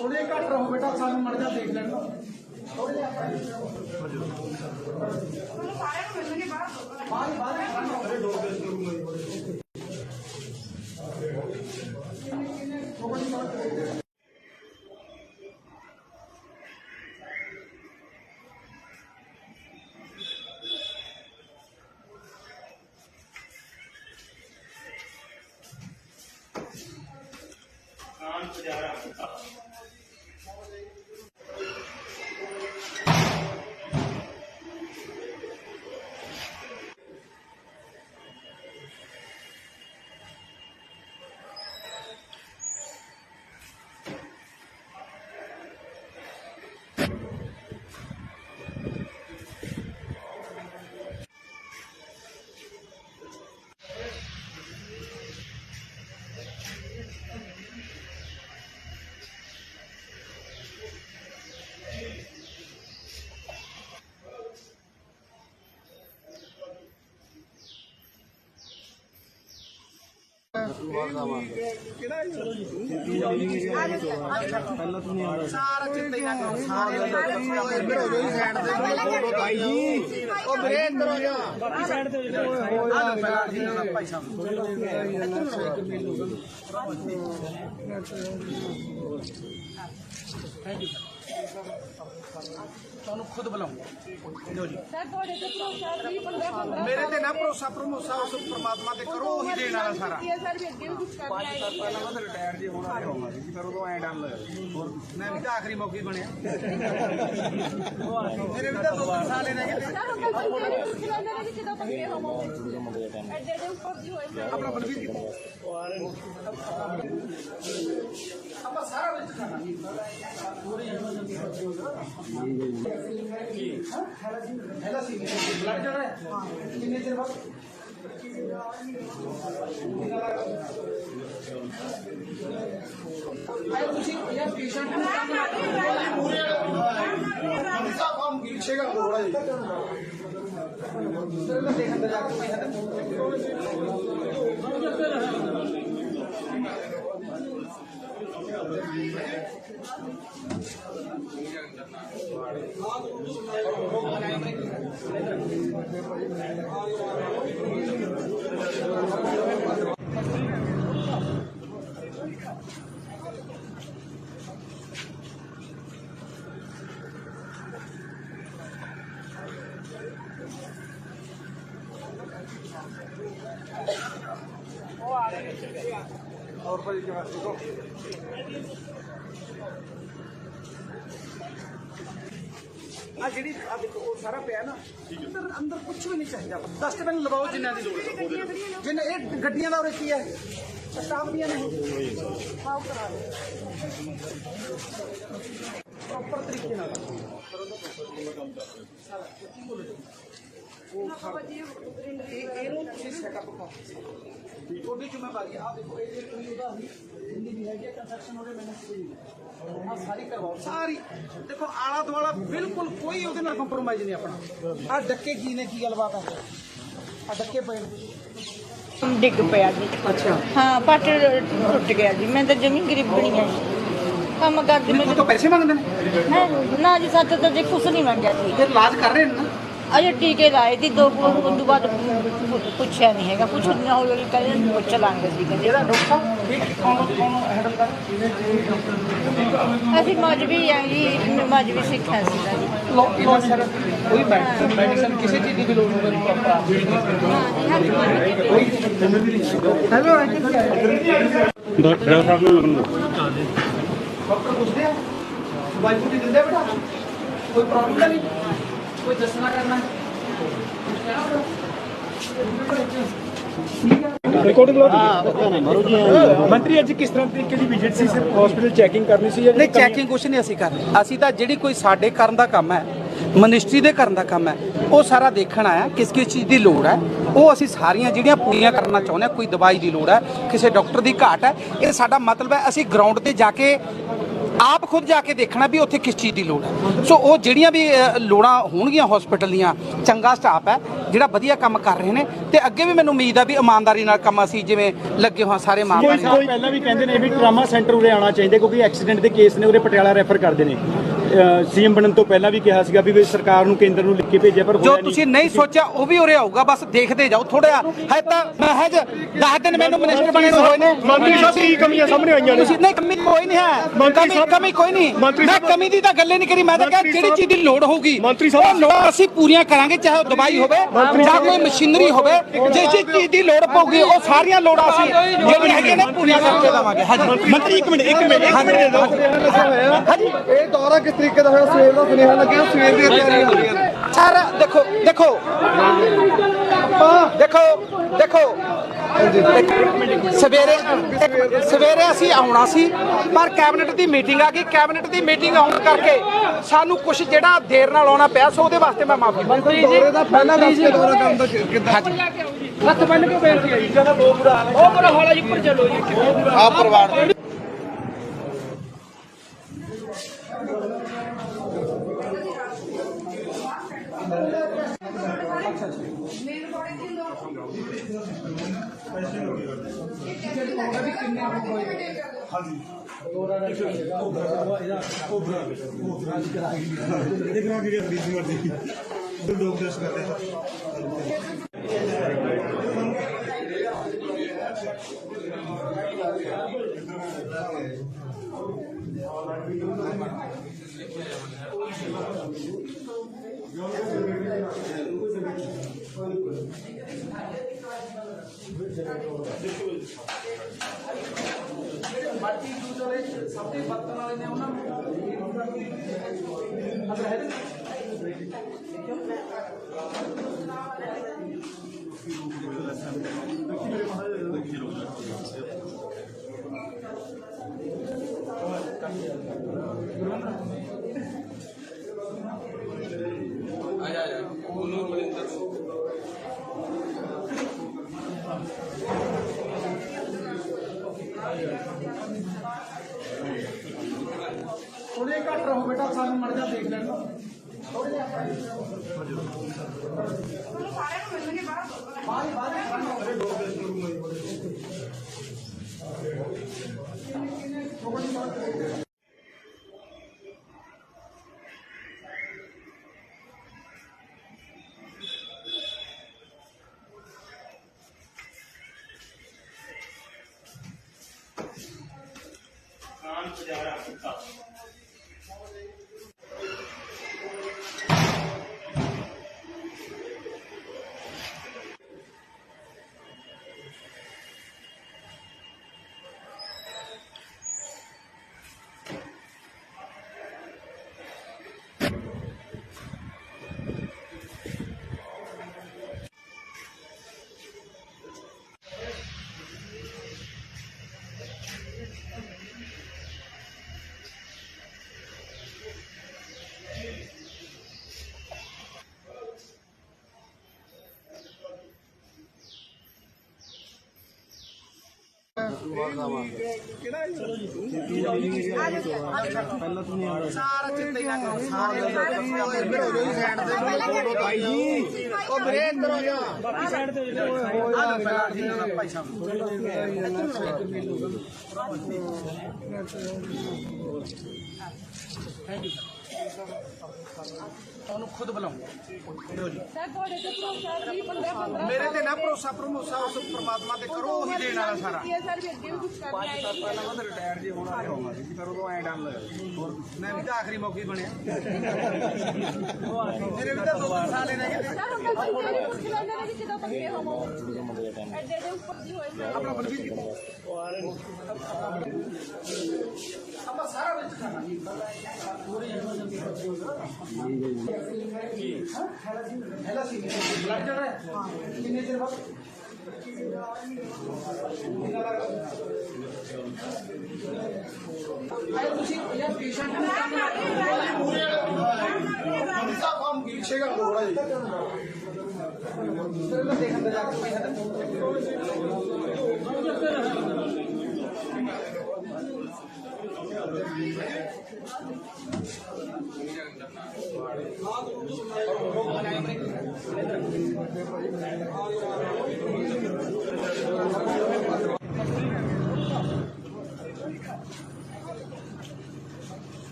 थोड़े घट रहो बेटा, सानू मर जा देख लेना खुद बुलाऊं मेरे ते ना भरोसा भरोसा उस परमात्मा ते करो, ही देने वाला सारा। रिटायर जी होना फिर उदों ऐ डर मैं भी तो आखिरी मौके बनया मेरे भी तो 2 साल रह गए अपना बलवीर सारा कितने देर बाद और पर जी देखो सारा पिया ना अंदर कुछ भी नहीं चाहिए। डस्टबिन लवाओ जिन्हें की लोड़ जिन्हें ये गड्डियां का की है स्टाफ दिया नहीं प्रॉपर तरीके सैटअप थोड़ी जिम्मेवारी आप देखो हिंदी भी है कंस्ट्रक्शन हो रही मैंने सारी करवाओ सारी देखो आला दुआला बिल्कुल कोई ਉਹਦੇ ਨਾਲ ਕੰਪਰੋਮਾਈਜ਼ ਨਹੀਂ ਆਪਣਾ। ਆ ਡੱਕੇ ਕੀ ਨੇ ਕੀ ਗੱਲਬਾਤ ਹੈ ਆ ਡੱਕੇ ਪਏ ਡਿੱਗ ਪਿਆ ਜੀ। ਅੱਛਾ ਹਾਂ ਪੱਟ ਟੁੱਟ ਗਿਆ ਜੀ। ਮੈਂ ਤਾਂ ਜਮੀ ਗਰੀਬਣੀ ਆ ਜੀ, ਕੰਮ ਕਰਦੀ ਮੈਨੂੰ ਤਾਂ ਪੈਸੇ ਮੰਗਦੇ ਨੇ ਨਾ ਜੀ। ਸੱਤ ਤਾਂ ਜੀ ਕੁਛ ਨਹੀਂ ਮੰਗਿਆ ਸੀ। ਫਿਰ ਇਲਾਜ ਕਰ ਰਹੇ ਨੇ ਨਾ ਅਜੇ ਟੀਕੇ ਲਾਏ ਸੀ 2 ਤੋਂ ਬਾਅਦ ਪੁੱਛਿਆ ਨਹੀਂ ਹੈਗਾ। ਕੁਛ ਨਹੀਂ ਹੌਲੀ ਕਹਿੰਦੇ ਪੁੱਛ ਲਾਂਗੇ ਸੀ ਕਹਿੰਦੇ। ਇਹਦਾ ਡਾਕਟਰ ਕੌਣ ਹੈਂਡਲ ਕਰ ਅਸੀਂ ਮਜਬੀ ਆ ਜੀ, ਮਜਬੀ ਸਿੱਖਿਆ ਸੀ ਜੀ। ਇਹਨਾਂ ਸਰ ਕੋਈ ਮੈਡੀਸਨ ਕਿਸੇ ਚੀਜ਼ ਦੀ ਵੀ ਲੋੜ ਹੋਵੇ ਪ੍ਰੋਪਰ ਹੈਲੋ ਡਾਕਟਰ ਸਾਹਿਬ ਨੂੰ ਡਾਕਟਰ ਪੁੱਛਦੇ ਆ ਦਵਾਈ ਪੂਰੀ ਦਿੰਦੇ ਆ ਬੇਟਾ ਕੋਈ ਪ੍ਰੋਬਲਮ ਤਾਂ ਨਹੀਂ ਕੋਈ ਦੱਸਣਾ ਕਰਨਾ ਰਿਕਾਰਡਿੰਗ ਮੰਤਰੀ ਅੱਜ ਕਿਸ ਤਰ੍ਹਾਂ ਤਰੀਕੇ ਦੀ ਵਿਜ਼ਿਟ ਸੀ ਸਿਰਫ ਹਸਪੀਟਲ ਚੈਕਿੰਗ ਕਰਨੀ ਸੀ ਜਾਂ ਨਹੀਂ ਚੈਕਿੰਗ ਕੁਛ ਨਹੀਂ ਅਸੀਂ ਕਰਨੀ ਅਸੀਂ ਤਾਂ ਜਿਹੜੀ ਕੋਈ ਸਾਡੇ ਕਰਨ ਦਾ ਕੰਮ ਹੈ ਮਿਨਿਸਟਰੀ ਦੇ ਕਰਨ ਦਾ ਕੰਮ ਹੈ ਉਹ ਸਾਰਾ ਦੇਖਣ ਆਇਆ ਕਿਸ ਚੀਜ਼ ਦੀ ਲੋੜ ਹੈ ਉਹ ਅਸੀਂ ਸਾਰੀਆਂ ਜਿਹੜੀਆਂ ਪੂਰੀਆਂ ਕਰਨਾ ਚਾਹੁੰਦੇ ਹਾਂ ਕੋਈ ਦਵਾਈ ਦੀ ਲੋੜ ਹੈ ਕਿਸੇ ਡਾਕਟਰ ਦੀ ਘਾਟ ਹੈ ਇਹ ਸਾਡਾ ਮਤਲਬ ਹੈ ਅਸੀਂ ਗਰਾਊਂਡ ਤੇ ਜਾ ਕੇ ਆਪ ਖੁਦ ਜਾ ਕੇ ਦੇਖਣਾ ਵੀ ਉੱਥੇ ਕਿਸ ਚੀਜ਼ ਦੀ ਲੋੜ ਹੈ ਸੋ ਉਹ ਜਿਹੜੀਆਂ ਵੀ ਲੋੜਾਂ ਹੋਣਗੀਆਂ ਹਸਪੀਟਲ ਦੀਆਂ ਚੰਗਾ ਸਟਾਫ ਹੈ ਜਿਹੜਾ ਵਧੀਆ ਕੰਮ ਕਰ ਰਹੇ ਨੇ ਤੇ ਅੱਗੇ ਵੀ ਮੈਨੂੰ ਉਮੀਦ ਆ ਵੀ ਇਮਾਨਦਾਰੀ ਨਾਲ ਕੰਮ ਅਸੀਂ ਜਿਵੇਂ ਲੱਗੇ ਹੋਏ ਸਾਰੇ ਇਮਾਨਦਾਰੀ ਨਾਲ ਪਹਿਲਾਂ ਵੀ ਕਹਿੰਦੇ ਨੇ ਵੀ ਟਰਾਮਾ ਸੈਂਟਰ ਉਰੇ ਆਉਣਾ ਚਾਹੀਦਾ ਕਿਉਂਕਿ ਐਕਸੀਡੈਂਟ ਦੇ ਕੇਸ ਨੇ ਉਰੇ ਪਟਿਆਲਾ ਰੈਫਰ ਕਰਦੇ ਨੇ ਸੀਐਮ ਬਣਨ ਤੋਂ ਪਹਿਲਾਂ ਵੀ ਕਿਹਾ ਸੀਗਾ ਵੀ ਸਰਕਾਰ ਨੂੰ ਕੇਂਦਰ ਨੂੰ ਲਿਖ ਕੇ ਭੇਜਿਆ ਪਰ ਜੋ ਤੁਸੀਂ ਨਹੀਂ ਸੋਚਿਆ ਉਹ ਵੀ ਉਰੇ ਆਊਗਾ ਬਸ ਦੇਖਦੇ ਜਾਓ ਥੋੜਾ ਹੈ ਤਾਂ ਮਹਿਜ 10 ਦਿਨ ਮੈਨੂੰ ਮਿਨਿਸਟਰ ਬਣੇ ਹੋਏ ਨੇ ਮੰਤਰੀ ਸਾਹਿਬ ਕੀ ਕਮੀਆਂ ਸਾਹਮਣੇ ਆਈਆਂ ਨੇ ਤੁਸੀਂ ਨਹੀਂ ਕਮੀ ਕੋਈ ਨਹੀਂ ਹੈ ਕਮੀ ਕੋਈ ਨਹੀਂ ਮੈਂ ਕਮੀ ਦੀ ਤਾਂ ਗੱਲ ਹੀ ਨਹੀਂ ਕਰੀ ਮੈਂ ਤਾਂ ਕਿਹਾ ਜਿਹੜੀ ਚੀਜ਼ ਦੀ ਲੋੜ ਹੋਊਗੀ ਉਹ ਲੋੜ ਅਸੀਂ ਪੂਰੀਆਂ ਕਰਾਂਗੇ ਚਾਹੇ ਉਹ ਦਵਾਈ ਹੋਵੇ ਜਾਂ ਕੋਈ ਮਸ਼ੀਨਰੀ ਹੋਵੇ ਜਿਸ ਚੀਜ਼ ਦੀ ਲੋੜ ਪਊਗੀ ਉਹ ਸਾਰੀਆਂ ਲੋੜਾਂ ਅਸੀਂ ਜਿਹੜੀਆਂ ਹੈਗੀਆਂ ਨੇ ਪੂਰੀਆਂ ਕਰਕੇ ਦੇਵਾਂਗੇ ਹਾਂਜੀ ਮੰਤਰੀ ਇੱਕ ਮਿੰਟ ਦੇ ਦਿਓ ਹਾਂਜੀ ਇਹ ਦੌਰਾ ਕਿਸ ਤਰੀਕੇ ਦਾ ਹੋਇਆ ਸਵੇਰ ਦਾ ਸੁਨੇਹਾ ਲੱਗਿਆ ਸਵੇਰ ਦੀਆਂ ਤਿਆਰੀਆਂ ਹੋ ਰਹੀਆਂ ਨੇ ਸਰ ਦੇਖੋ ਸਵੇਰੇ ਅਸੀਂ ਆਉਣਾ ਸੀ ਪਰ ਕੈਬਨਿਟ ਦੀ ਮੀਟਿੰਗ ਆ ਗਈ ਕੈਬਨਿਟ ਦੀ ਮੀਟਿੰਗ ਆਉਣ ਕਰਕੇ ਸਾਨੂੰ ਕੁਝ ਜਿਹੜਾ ਦੇਰ ਨਾਲ ਆਉਣਾ ਪਿਆ ਸੋ ਉਹਦੇ ਵਾਸਤੇ ਮੈਂ ਮਾਫੀ ਮੰਗਦਾ ਦੌਰੇ ਦਾ ਪਹਿਲਾਂ ਦੱਸ ਕੇ ਦੌਰਾ ਕਰਨ ਦਾ ਕਿੱਦਾਂ ਹੱਥ ਬੰਨ ਕੇ ਬੇਨਤੀ ਹੈ ਜੀ ਜਦੋਂ ਬਹੁਤ ਬੁਰਾ ਹਾਲ ਹੈ ਉਹ ਬੜਾ ਹਾਲ ਹੈ ਜੀ ਉੱਪਰ ਚੱਲੋ ਜੀ ਆ ਪਰਿਵਾਰ ਸਭ ਦੇ ਬਰਤਨ ਵਾਲੇ ਨੇ ਉਹਨਾਂ ਨੂੰ ਥੋੜੇ ਘੱਟ ਰਹੋ ਬੇਟਾ ਸਾਨੂੰ ਮੜ ਜਾ ਦੇਖ ਲੈਣ ਥੋੜੇ ਜਿਹਾ ਉਹਨੂੰ ਖੁਦ ਬੁਲਾਉਂਗਾ ਲਓ ਜੀ ਮੇਰੇ ਤੇ ਨਾ ਭਰੋਸਾ ਭਰੋਸਾ ਉਸ ਪ੍ਰਮਾਤਮਾ ਤੇ ਕਰੋ, ਉਹੀ ਦੇਣ ਵਾਲਾ ਸਾਰਾ। ਰਿਟਾਇਰ ਜੀ ਹੋਣਾ ਹੋਣਾ ਸੀ ਪਰ ਉਦੋਂ ਐ ਡਰ ਲੱਗਿਆ ਮੈਂ ਵੀ ਤਾਂ ਆਖਰੀ ਮੌਕੇ ਬਣਿਆ ਮੇਰੇ ਵੀ ਤਾਂ 2 ਸਾਲ ਰਹਿ ਗਏ ਆਪਣਾ ਬਲਵੀਰ ਕਿੱਥੇ ਆਪਾਂ ਸਾਰਾ ਵਿੱਚ ਖਾਣਾ ਹੈਲਾ ਸੀ ਬਲੱਡ ਚੜ ਰਿਹਾ ਕਿੰਨੇ ਚਿਰ ਬਾਅਦ ਆਏ ਤੁਸੀਂ ਯਾਰ ਪੇਸ਼ੈਂਟ ਨੂੰ ਕੰਮ ਪਿੱਛੇ ਕਰ ਦੋ ਥੋੜਾ ਜਿਹਾ ਫਿਰ ਮੈਂ ਦੇਖਣ ਦਾ ਜਾ ਕੇ ਕੋਈ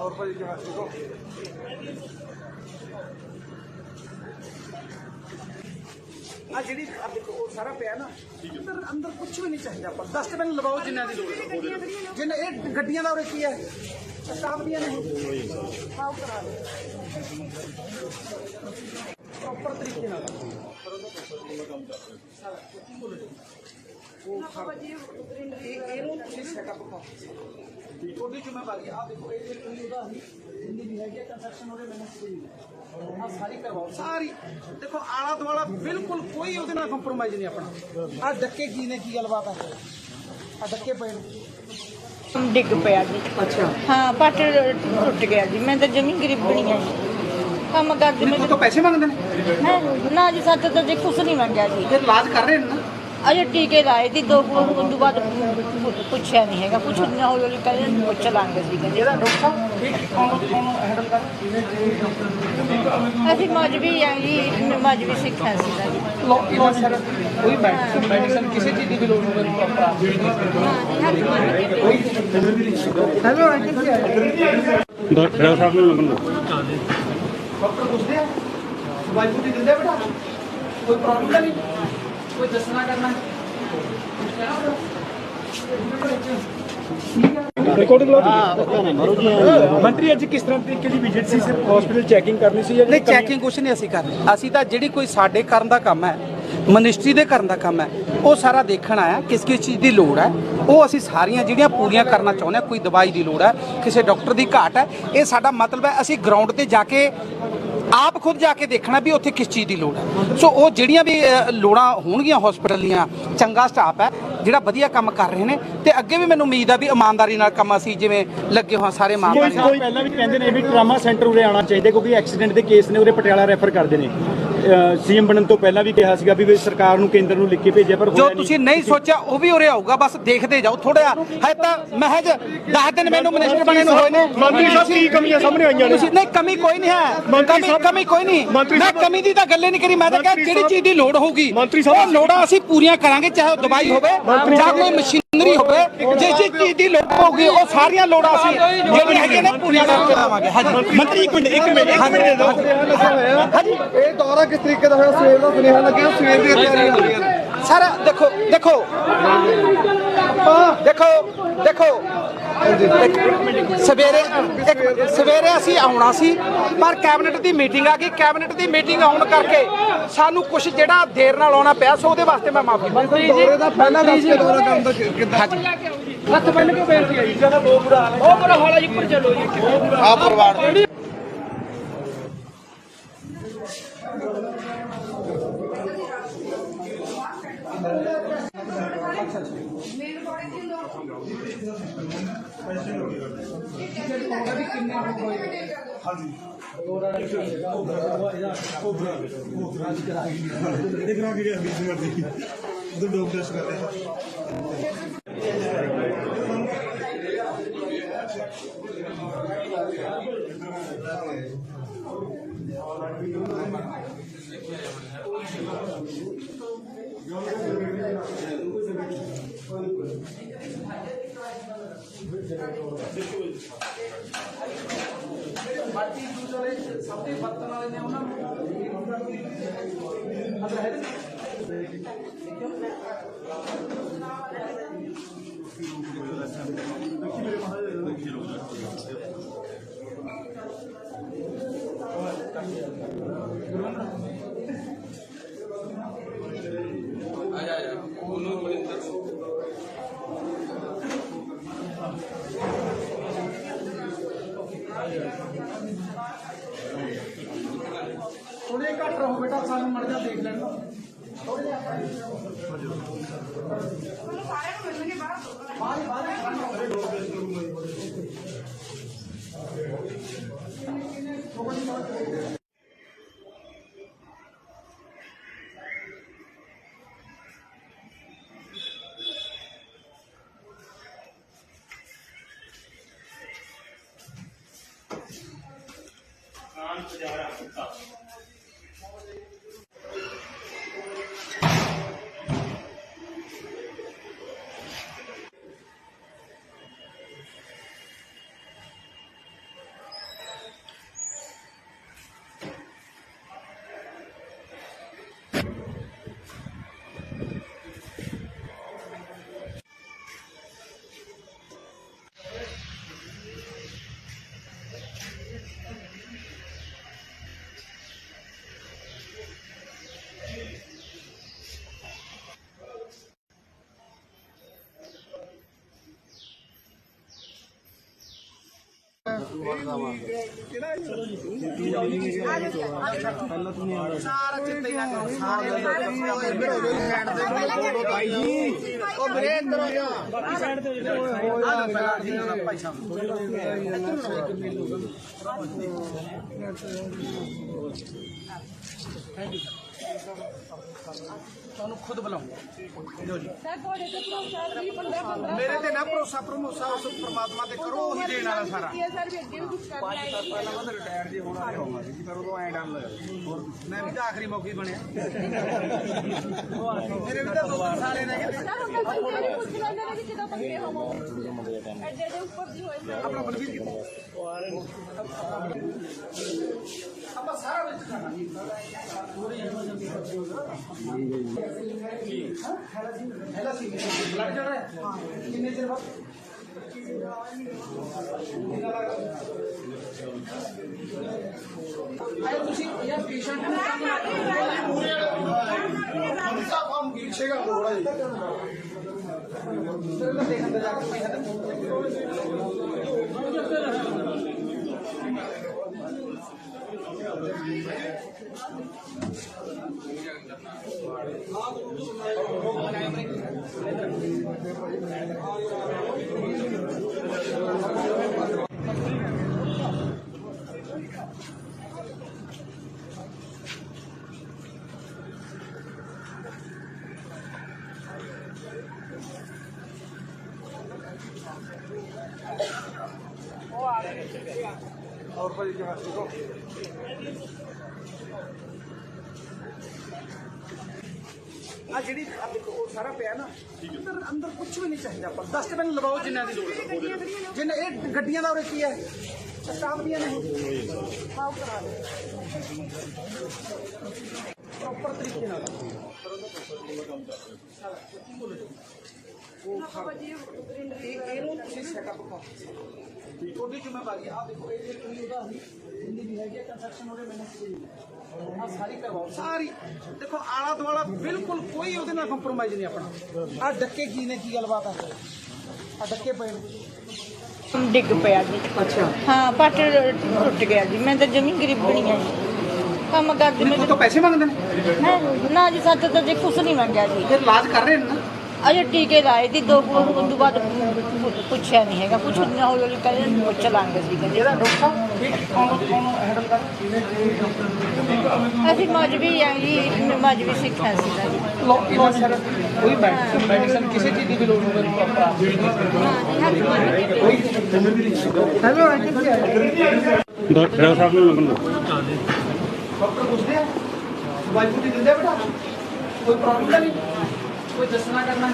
और भाई क्या देखो आ ਜਿਹੜੀ ਆ ਦੇਖੋ ਉਹ ਸਾਰਾ ਪਿਆ ਨਾ ਅੰਦਰ ਕੁਝ ਵੀ ਨਹੀਂ ਚਾਹੀਦਾ ਆਪਾਂ ਡਸਟਬਿਨ ਲਵਾਓ ਜਿੰਨਾਂ ਦੀ ਲੋੜ ਜਿੰਨਾ ਇਹ ਗੱਡੀਆਂ ਦਾ ਉਰੇ ਕੀ ਹੈ ਸਟਾਫ ਦੀਆਂ ਨਹੀਂ ਆਓ ਕਰਾ ਦੇ ਪ੍ਰੋਪਰ ਤਰੀਕੇ ਨਾਲ ਇਹਨੂੰ ਤੁਸੀਂ ਸੈਟਅਪ ਕਰੋ ਉਹਦੀ ਜ਼ਿੰਮੇਵਾਰੀ ਆ ਦੇਖੋ ਇਹ ਜਿਹੜੀ ਉਹਦਾ ਹੀ ਜਿੰਨੀ ਵੀ ਹੈਗੀ ਕੰਸਟਰਕਸ਼ਨ ਉਹਦੇ ਮੈਨੂੰ ਕੋਈ ਆ ਸਾਰੀ ਕਰਵਾਓ ਸਾਰੀ ਦੇਖੋ ਆਲਾ ਦੁਆਲਾ ਬਿਲਕੁਲ ਕੋਈ ਉਹਦੇ ਨਾਲ ਕੰਪਰੋਮਾਈਜ਼ ਨਹੀਂ ਆਪਣਾ ਆ ਡੱਕੇ ਕੀ ਨੇ ਕੀ ਗੱਲਬਾਤ ਆ ਡੱਕੇ ਪਏ ਨੇ ਡਿੱਗ ਪਿਆ ਜੀ। ਅੱਛਾ ਹਾਂ ਪੱਟ ਟੁੱਟ ਗਿਆ ਜੀ। ਮੈਂ ਤਾਂ ਜਮੀ ਗਰੀਬਣੀ ਆ ਜੀ, ਕੰਮ ਕਰਦੀ ਉਹ ਤਾਂ ਪੈਸੇ ਮੰਗਦੇ ਨੇ ਮੈਂ ਨਾ ਜੀ ਸੱਚ ਤਾਂ ਜੀ ਕੁਛ ਨਹੀਂ ਮੰਗਿਆ ਜੀ। ਫਿਰ ਇਲਾਜ ਕਰ ਰਹੇ ਨੇ ਨਾ ਅਜੇ ਟੀਕੇ ਲਾਏ ਸੀ 2 ਤੋਂ ਬਾਅਦ ਪੁੱਛਿਆ ਨਹੀਂ ਹੈਗਾ, ਕੁਛ ਨਾ ਹੌਲੀ ਕਹਿੰਦੇ ਪੁੱਛ ਲਾਂਗੇ ਸੀ ਕਹਿੰਦੇ। ਇਹਦਾ ਡਾਕਟਰ ਸਾਹਿਬ ਇਹ ਕੌਣ ਹੈਂਡਲ ਕਰ ਅਸੀਂ ਮਜਬੀ ਆ ਜੀ, ਮਜਬੀ ਸਿੱਖਿਆ ਸੀ ਜੀ। ਲੋ ਸਰ ਕੋਈ ਮੈਡੀਸਨ ਕਿਸੇ ਚੀਜ਼ ਦੀ ਵੀ ਲੋੜ ਹੋਵੇ proper hello I can see doctor ਸਾਹਿਬ ਨੂੰ ਲੱਗਣ ਡਾਕਟਰ ਪੁੱਛਦੇ ਆ ਦਵਾਈ ਬੂਟੀ ਦਿੰਦੇ ਆ ਬੇਟਾ ਕੋਈ ਪ੍ਰੋਬਲਮ ਤਾਂ ਨਹੀਂ ਕੋਈ ਦੱਸਣਾ ਕਰਨਾ ਮੰਤਰੀ ਅੱਜ ਕਿਸ ਤਰ੍ਹਾਂ ਤਰੀਕੇ ਦੀ ਵਿਜ਼ਿਟ ਸੀ ਸਿਰਫ ਹਸਪੀਟਲ ਚੈਕਿੰਗ ਕਰਨੀ ਸੀ ਜਾਂ ਨਹੀਂ ਚੈਕਿੰਗ ਕੁਛ ਨਹੀਂ ਅਸੀਂ ਕਰਨੀ ਅਸੀਂ ਤਾਂ ਜਿਹੜੀ ਕੋਈ ਸਾਡੇ ਕਰਨ ਦਾ ਕੰਮ ਹੈ ਮਿਨਿਸਟਰੀ ਦੇ ਕਰਨ ਦਾ ਕੰਮ ਹੈ ਉਹ ਸਾਰਾ ਦੇਖਣ ਆਇਆ ਕਿਸ ਚੀਜ਼ ਦੀ ਲੋੜ ਹੈ ਉਹ ਅਸੀਂ ਸਾਰੀਆਂ ਜਿਹੜੀਆਂ ਪੂਰੀਆਂ ਕਰਨਾ ਚਾਹੁੰਦੇ ਹਾਂ। ਕੋਈ ਦਵਾਈ ਦੀ ਲੋੜ ਹੈ, ਕਿਸੇ ਡਾਕਟਰ ਦੀ ਘਾਟ ਹੈ, ਇਹ ਸਾਡਾ ਮਤਲਬ ਹੈ ਅਸੀਂ ਗਰਾਊਂਡ ਤੇ ਜਾ ਕੇ ਆਪ ਖੁਦ ਜਾ ਕੇ ਦੇਖਣਾ ਵੀ ਉੱਥੇ ਕਿਸ ਚੀਜ਼ ਦੀ ਲੋੜ ਹੈ। ਸੋ ਉਹ ਜਿਹੜੀਆਂ ਵੀ ਲੋੜਾਂ ਹੋਣਗੀਆਂ ਹਸਪੀਟਲ ਦੀਆਂ, ਚੰਗਾ ਸਟਾਫ ਹੈ ਜਿਹੜਾ ਵਧੀਆ ਕੰਮ ਕਰ ਰਹੇ ਨੇ ਤੇ ਅੱਗੇ ਵੀ ਮੈਨੂੰ ਉਮੀਦ ਆ ਵੀ ਇਮਾਨਦਾਰੀ ਨਾਲ ਕੰਮ ਅਸੀਂ ਜਿਵੇਂ ਲੱਗੇ ਹੋਏ ਸਾਰੇ ਇਮਾਨਦਾਰੀ ਨਾਲ। ਪਹਿਲਾਂ ਵੀ ਕਹਿੰਦੇ ਨੇ ਵੀ ਟਰਾਮਾ ਸੈਂਟਰ ਉਰੇ ਆਉਣਾ ਚਾਹੀਦਾ ਕਿਉਂਕਿ ਐਕਸੀਡੈਂਟ ਦੇ ਕੇਸ ਨੇ ਉਰੇ ਪਟਿਆਲਾ ਰੈਫਰ ਕਰਦੇ ਨੇ। ਸੀਐਮ ਬਣਨ ਤੋਂ ਪਹਿਲਾਂ ਵੀ ਕਿਹਾ ਸੀਗਾ ਵੀ ਸਰਕਾਰ ਨੂੰ ਕੇਂਦਰ ਨੂੰ ਲਿਖ ਕੇ ਭੇਜਿਆ ਪਰ ਜੋ ਤੁਸੀਂ ਨਹੀਂ ਸੋਚਿਆ ਉਹ ਵੀ ਉਰੇ ਆਊਗਾ, ਬਸ ਦੇਖਦੇ ਜਾਓ ਥੋੜਾ ਜਿਹਾ। ਹੈ ਤਾਂ ਮਹਿਜ 10 ਦਿਨ ਮੈਨੂੰ ਮਿਨਿਸਟਰ ਬਣੇ ਨੂੰ ਹੋਏ ਨੇ। ਮੰਤਰੀ ਸਾਹਿਬ ਕੀ ਕਮੀਆਂ ਸਾਹਮਣੇ ਆਈਆਂ ਨੇ? ਤੁਸੀਂ ਨਹੀਂ ਕਮੀ ਕੋਈ ਨਹੀਂ ਹੈ, ਕਮੀ ਕੋਈ ਨਹੀਂ। ਮੈਂ ਕਮੀ ਦੀ ਤਾਂ ਗੱਲ ਹੀ ਨਹੀਂ ਕਰੀ, ਮੈਂ ਤਾਂ ਕਿਹਾ ਜਿਹੜੀ ਚੀਜ਼ ਦੀ ਲੋੜ ਹੋਊਗੀ ਉਹ ਲੋੜਾਂ ਅਸੀਂ ਪੂਰੀਆਂ ਕਰਾਂਗੇ, ਚਾਹੇ ਉਹ ਦਵਾਈ ਹੋਵੇ ਜਾਂ ਕੋਈ ਮਸ਼ੀਨਰੀ ਹੋਵੇ। ਜਿਸ ਚੀਜ਼ ਦੀ ਲੋੜ ਹੋਊਗੀ ਉਹ ਸਾਰੀਆਂ ਲੋੜਾਂ ਅਸੀਂ ਜਿਹੜੀਆਂ ਹੈਗੀਆਂ ਨੇ ਪੂਰੀਆਂ ਕਰਕੇ ਦੇਵਾਂਗੇ। ਹਾਂਜੀ ਮੰਤਰੀ ਇੱਕ ਮਿੰਟ ਹਾਂਜੀ ਇਹ ਦੌਰਾ ਕਿਸ ਤਰੀਕੇ ਦਾ ਹੋਇਆ? ਸਵੇਰ ਦਾ ਸੁਨੇਹਾ ਲੱਗਿਆ, ਸਵੇਰ ਦੀਆਂ ਤਿਆਰੀਆਂ ਹੋ ਰਹੀਆਂ ਨੇ। ਸਰ ਦੇਖੋ ਸਵੇਰੇ ਅਸੀਂ ਆਉਣਾ ਸੀ ਪਰ ਕੈਬਨਿਟ ਦੀ ਮੀਟਿੰਗ ਆ ਗਈ। ਕੈਬਨਿਟ ਦੀ ਮੀਟਿੰਗ ਆਉਣ ਕਰਕੇ ਸਾਨੂੰ ਕੁਝ ਜਿਹੜਾ ਦੇਰ ਨਾਲ ਆਉਣਾ ਪਿਆ, ਸੋ ਉਹਦੇ ਵਾਸਤੇ ਮੈਂ ਮਾਫੀ ਮੰਗਦਾ। ਦੌਰੇ ਦਾ ਪਹਿਲਾਂ ਦੱਸ ਕੇ ਦੌਰਾ ਕਰਨ ਦਾ ਕਿੱਦਾਂ ਹੱਥ ਬੰਨ ਕੇ ਬੇਨਤੀ ਹੈ ਜੀ, ਜਿਆਦਾ ਬਹੁਤ ਬੁਰਾ ਹਾਲ ਹੈ ਜੀ। ਉੱਪਰ ਚੱਲੋ ਜੀ ਆ ਪਰਿਵਾਰ ਬਾਕੀ ਦੂਸਰੇ ਸਭ ਤੋਂ ਵਰਤਣ ਵਾਲੇ ਨੇ ਉਹਨਾਂ ਨੂੰ ਅਗਰ ਹੈ थोड़े घट रहो बेटा सानू मर जा देख लेना सारा चिंता ना करो ਤੁਹਾਨੂੰ खुद बुलाऊंगा मेरे ते ना भरोसा भरोसा उस परमात्मा ते करो ही देने वाला सारा रिटायर जी होना होगा जी पर उदों ऐ डर लगा मैं भी तो आखिरी मौके बनया मेरे भी तो 2 साल ने अपना बलवीर ਆਪਾਂ ਸਾਰਾ ਵਿੱਚ ਕਰਨਾ ਹੈਲਾ ਸੀ ਲੱਗ ਜਾਣਾ ਹੈ ਕਿੰਨੇ ਚਿਰ ਬਾਅਦ ਆਏ ਤੁਸੀਂ ਇਹ ਪੇਸ਼ੈਂਟ ਨੂੰ ਕੰਮ ਪਿੱਛੇ ਕਰ ਦੋ ਥੋੜਾ ਜਿਹਾ ਫਿਰ ਮੈਂ ਦੇਖਣ ਜਾ ਕੇ और भाई क्या देखो आ जी देखो सारा पे ना अंदर कुछ भी नहीं चाहिए आप डस्टबिन लगाओ जिन्हें की लोड़ जिन्हें ये गड्डियां का की है स्टाफ दिया नहीं आओ करा दे प्रॉपर तरीके नाल थोड़ी जिम्मेवारी आप देखो जिंदी भी है कंस्ट्रक्शन हो मैंने सारी करवाओ सारी देखो आला दुआला बिल्कुल कोई ਉਹਦੇ ਨਾਲ ਕੰਪਰੋਮਾਈਜ਼ ਨਹੀਂ ਆਪਣਾ ਆ ਡੱਕੇ ਕੀ ਨੇ ਕੀ ਗੱਲਬਾਤ ਆ ਡੱਕੇ ਪਏ ਡਿੱਗ ਪਿਆ ਜੀ ਅੱਛਾ ਹਾਂ ਪੱਟ ਟੁੱਟ ਗਿਆ ਜੀ ਮੈਂ ਤਾਂ ਜਮੀ ਗਰੀਬਣੀ ਆ ਜੀ ਕੰਮ ਕਰਦੀ ਮੈਨੂੰ ਤਾਂ ਪੈਸੇ ਮੰਗਦੇ ਨੇ ਨਾ ਜੀ ਸੱਚ ਤਾਂ ਜੀ ਕੁਛ ਨਹੀਂ ਮੰਗਿਆ ਜੀ ਫਿਰ ਇਲਾਜ ਕਰ ਰਹੇ ਨੇ ਨਾ ਅਜੇ ਟੀਕੇ ਲਾਏ ਸੀ 2 ਉਸ ਤੋਂ ਬਾਅਦ ਪੁੱਛਿਆ ਨਹੀਂ ਹੈਗਾ ਕੁਛ ਨਾ ਹੋਈ ਕਹਿੰਦੇ ਪੁੱਛ ਲਾਂਗੇ ਸੀ ਕਹਿੰਦੇ ਇਹਦਾ ਡਾਕਟਰ ਸਾਹਿਬ ਕੌਣ ਹੈਂਡਲ ਕਰ ਅਸੀਂ ਮਜਬੀ ਆ ਜੀ ਮਜਬੀ ਸਿੱਖਿਆ ਸੀ ਕੋਈ ਮੈਡੀਸਨ ਕਿਸੇ ਚੀਜ਼ ਦੀ ਵੀ ਲੋੜ ਹੋਵੇ ਪ੍ਰੋਪਰ ਹੈਲੋ ਡਾਕਟਰ ਸਾਹਿਬ ਨੂੰ ਲੱਗਣ ਡਾਕਟਰ ਪੁੱਛਦੇ ਆ ਦਵਾਈ ਬੂਟੀ ਦਿੰਦੇ ਬੇਟਾ ਕੋਈ ਪ੍ਰੋਬਲਮ ਤਾਂ ਨਹੀਂ ਕੋਈ ਦੱਸਣਾ ਕਰਨਾ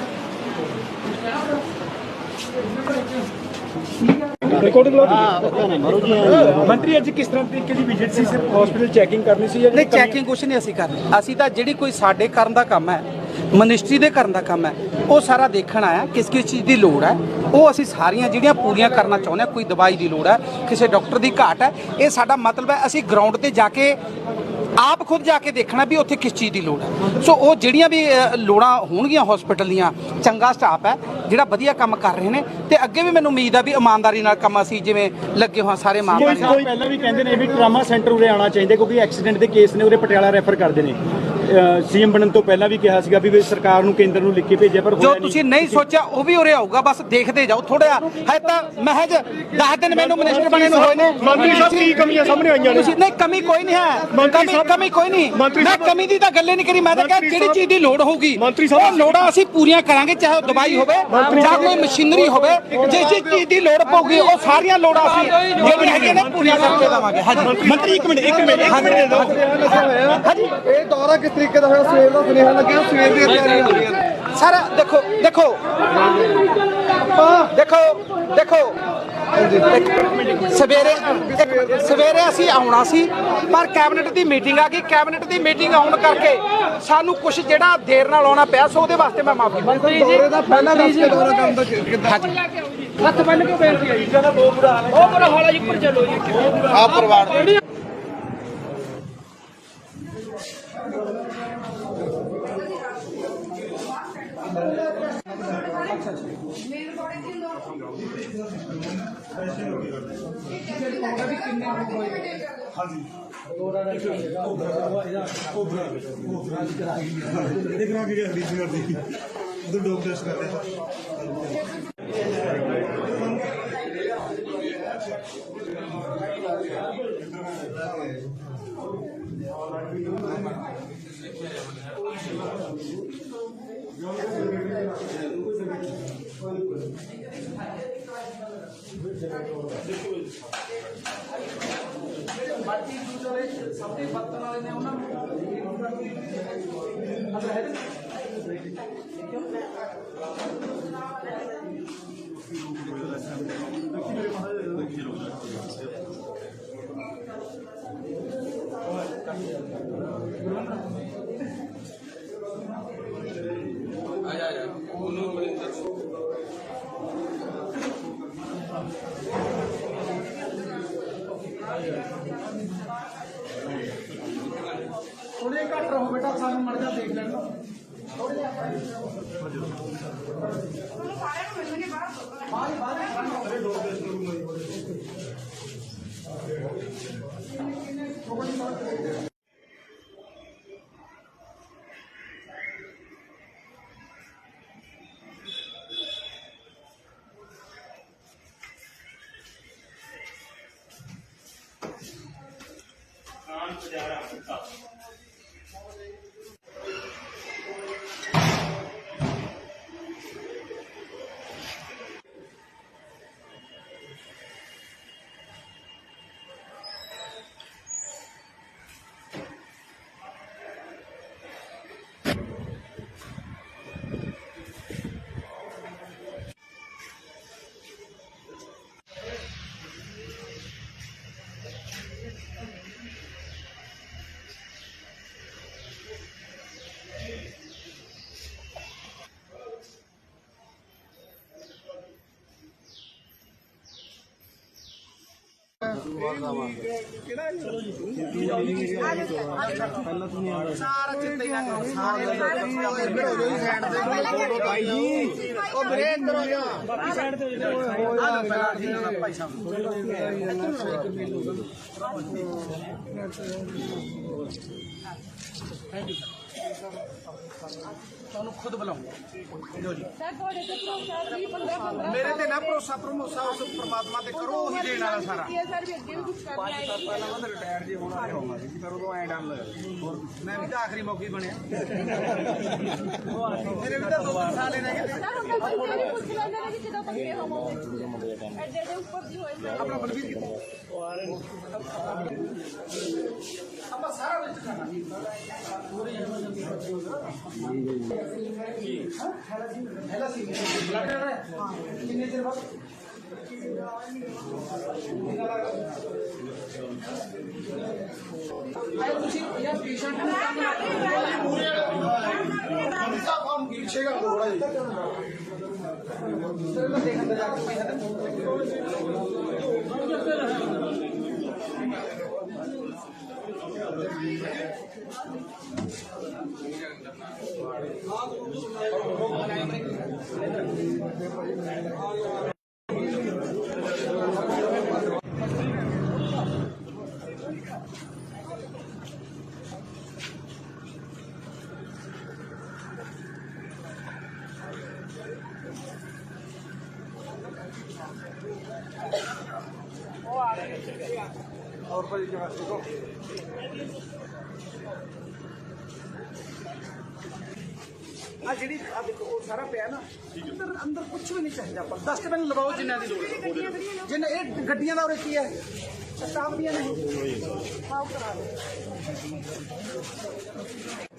ਮੰਤਰੀ ਅੱਜ ਕਿਸ ਤਰ੍ਹਾਂ ਤਰੀਕੇ ਦੀ ਵਿਜ਼ਿਟ ਸੀ ਸਿਰਫ ਹਸਪੀਟਲ ਚੈਕਿੰਗ ਕਰਨੀ ਸੀ ਜਾਂ ਨਹੀਂ ਚੈਕਿੰਗ ਕੁਛ ਨਹੀਂ ਅਸੀਂ ਕਰਨੀ ਅਸੀਂ ਤਾਂ ਜਿਹੜੀ ਕੋਈ ਸਾਡੇ ਕਰਨ ਦਾ ਕੰਮ ਹੈ ਮਿਨਿਸਟਰੀ ਦੇ ਕਰਨ ਦਾ ਕੰਮ ਹੈ ਉਹ ਸਾਰਾ ਦੇਖਣ ਆਇਆ ਕਿਸ ਚੀਜ਼ ਦੀ ਲੋੜ ਹੈ ਉਹ ਅਸੀਂ ਸਾਰੀਆਂ ਜਿਹੜੀਆਂ ਪੂਰੀਆਂ ਕਰਨਾ ਚਾਹੁੰਦੇ ਹਾਂ ਕੋਈ ਦਵਾਈ ਦੀ ਲੋੜ ਹੈ ਕਿਸੇ ਡਾਕਟਰ ਦੀ ਘਾਟ ਹੈ ਇਹ ਸਾਡਾ ਮਤਲਬ ਹੈ ਅਸੀਂ ਗਰਾਊਂਡ ਤੇ ਜਾ ਕੇ ਆਪ ਖੁਦ ਜਾ ਕੇ ਦੇਖਣਾ ਵੀ ਉੱਥੇ ਕਿਸ ਚੀਜ਼ ਦੀ ਲੋੜ ਹੈ ਸੋ ਉਹ ਜਿਹੜੀਆਂ ਵੀ ਲੋੜਾਂ ਹੋਣਗੀਆਂ ਹਸਪੀਟਲ ਦੀਆਂ ਚੰਗਾ ਸਟਾਫ ਹੈ ਜਿਹੜਾ ਵਧੀਆ ਕੰਮ ਕਰ ਰਹੇ ਨੇ ਤੇ ਅੱਗੇ ਵੀ ਮੈਨੂੰ ਉਮੀਦ ਆ ਵੀ ਇਮਾਨਦਾਰੀ ਨਾਲ ਕੰਮ ਅਸੀਂ ਜਿਵੇਂ ਲੱਗੇ ਹੋਏ ਸਾਰੇ ਇਮਾਨਦਾਰੀ ਨਾਲ ਪਹਿਲਾਂ ਵੀ ਕਹਿੰਦੇ ਨੇ ਵੀ ਟਰਾਮਾ ਸੈਂਟਰ ਉਰੇ ਆਉਣਾ ਚਾਹੀਦਾ ਕਿਉਂਕਿ ਐਕਸੀਡੈਂਟ ਦੇ ਕੇਸ ਨੇ ਉਰੇ ਪਟਿਆਲਾ ਰੈਫਰ ਕਰਦੇ ਨੇ ਸੀਐਮ ਬਣਨ ਤੋਂ ਪਹਿਲਾਂ ਵੀ ਕਿਹਾ ਸੀਗਾ ਵੀ ਸਰਕਾਰ ਨੂੰ ਕੇਂਦਰ ਨੂੰ ਲਿਖ ਕੇ ਭੇਜਿਆ ਪਰ ਜੋ ਤੁਸੀਂ ਨਹੀਂ ਸੋਚਿਆ ਉਹ ਵੀ ਉਰੇ ਆਊਗਾ ਬਸ ਦੇਖਦੇ ਜਾਓ ਥੋੜਾ ਹੈ ਤਾਂ ਮਹਿਜ 10 ਦਿਨ ਮੈਨੂੰ ਮਿਨਿਸਟਰ ਬਣੇ ਨੂੰ ਹੋਏ ਨੇ ਮੰਤਰੀ ਸਾਹਿਬ ਕੀ ਕਮੀਆਂ ਸਾਹਮਣੇ ਆਈਆਂ ਨੇ ਤੁਸੀਂ ਨਹੀਂ ਕਮੀ ਕੋਈ ਨਹੀਂ ਹੈ ਕਮੀ ਕੋਈ ਨਹੀਂ ਮੈਂ ਕਮੀ ਦੀ ਤਾਂ ਗੱਲ ਹੀ ਨਹੀਂ ਕਰੀ ਮੈਂ ਤਾਂ ਕਿਹਾ ਜਿਹੜੀ ਚੀਜ਼ ਦੀ ਲੋੜ ਹੋਊਗੀ ਉਹ ਲੋੜਾਂ ਅਸੀਂ ਪੂਰੀਆਂ ਕਰਾਂਗੇ ਚਾਹੇ ਉਹ ਦਵਾਈ ਹੋਵੇ ਜਾਂ ਕੋਈ ਮਸ਼ੀਨਰੀ ਹੋਵੇ ਜਿਸ ਚੀਜ਼ ਦੀ ਲੋੜ ਪਊਗੀ ਉਹ ਸਾਰੀਆਂ ਲੋੜਾਂ ਅਸੀਂ ਜਿਹੜੀਆਂ ਹੈਗੀਆਂ ਨੇ ਪੂਰੀਆਂ ਕਰਕੇ ਦੇਵਾਂਗੇ ਹਾਂਜੀ ਮੰਤਰੀ ਇੱਕ ਮਿੰਟ ਦੇ ਦਿਓ ਹਾਂਜੀ ਇਹ ਦੌਰਾ ਕਿਸ ਤਰੀਕੇ ਦਾ ਹੋਇਆ ਸਵੇਰ ਦਾ ਸੁਨੇਹਾ ਲੱਗਿਆ ਸਵੇਰ ਦੀਆਂ ਤਿਆਰੀਆਂ ਹੋ ਰਹੀਆਂ ਸਰ ਦੇਖੋ ਸਵੇਰੇ ਅਸੀਂ ਆਉਣਾ ਸੀ ਪਰ ਕੈਬਨਿਟ ਦੀ ਮੀਟਿੰਗ ਆ ਗਈ ਕੈਬਨਿਟ ਦੀ ਮੀਟਿੰਗ ਆਉਣ ਕਰਕੇ ਸਾਨੂੰ ਕੁਝ ਜਿਹੜਾ ਦੇਰ ਨਾਲ ਆਉਣਾ ਪਿਆ ਸੋ ਉਹਦੇ ਵਾਸਤੇ ਮੈਂ ਮਾਫੀ ਮੰਗਦਾ ਦੌਰੇ ਦਾ ਪਹਿਲਾ ਦੱਸ ਕੇ ਦੌਰਾ ਕਰਨ ਦਾ ਕਿੱਦਾਂ ਹੱਥ ਬੰਨ ਕੇ ਬੇਨਤੀ ਹੈ ਜੀ ਜਿਹਦਾ ਬਹੁਤ ਬੁਰਾ ਹਾਲ ਹੈ ਜੀ ਉੱਪਰ ਚੱਲੋ ਜੀ ਆ ਪਰਿਵਾਰ ਸਭ ਦੇ ਬਰਤਨ ਵਾਲੇ ਨੇ ਉਹਨਾਂ ਨੂੰ ਥੋੜੇ ਘੱਟ ਰਹੋ ਬੇਟਾ ਸਾਨੂੰ ਮੜ ਜਾ ਦੇਖ ਲੈਣ ਥੋੜੇ ਜਿਹਾ ਸਾਰਾ ਚਿੰਤਾ ਹੀ ਨਾ ਕਰੋ ਸਾਈਡ ਤੇ ਫੋਟੋ ਭਾਈ ਜੀ ਉਹ ਬ੍ਰੇਕ ਕਰੋ ਜਾ ਬਾਕੀ ਸਾਈਡ ਤੇ ਭਾਈ ਸਾਹਿਬ ਥੈਂਕ ਯੂ ਤੁਹਾਨੂੰ ਖੁਦ ਬੁਲਾਉਂਗਾ ਲੋ ਜੀ ਮੇਰੇ ਤੇ ਨਾ ਭਰੋਸਾ ਭਰੋਸਾ ਉਸ ਪ੍ਰਮਾਤਮਾ ਤੇ ਕਰੋ ਉਹੀ ਦੇਣ ਵਾਲਾ ਸਾਰਾ ਰਿਟਾਇਰ ਜੀ ਹੋਣਾ ਨਹੀਂ ਹੋਣਾ ਸੀ ਪਰ ਉਦੋਂ ਐਂ ਡਨ ਮੈਂ ਵੀ ਤਾਂ ਆਖਰੀ ਮੌਕੇ ਬਣਿਆ ਮੇਰੇ ਵੀ ਤਾਂ 2 ਸਾਲ ਹੀ ਰਹਿ ਗਏ ਆਪਣਾ ਬਲਵੀਰ ਕਿੱਥੇ ਆਪਾਂ ਸਾਰਾ ਵਿੱਚ ਕਰਨਾ ਹੈਲਾ ਸੀ ਬਲੱਡ ਹੈ ਕਿੰਨੇ ਚਿਰ ਬਾਅਦ ਆਏ ਤੁਸੀਂ ਯਾਰ ਪੇਸ਼ੈਂਟ ਨੂੰ ਕੰਮ ਕੰਮ ਪੀਛੇਗਾ ਥੋੜਾ ਜਿਹਾ ਸਰ ਮੈਂ ਦੇਖਣ ਜਾ ਕੇ ਮੈਂ और पर देखो जी देखो वो सारा पे ना अंदर अंदर कुछ भी नहीं चाहिए आप डस्टबिन लगाओ जिन्हें की लोड़ जिन्हें ये गड्डियां का की है स्टाफ दिया नहीं साफ करा दो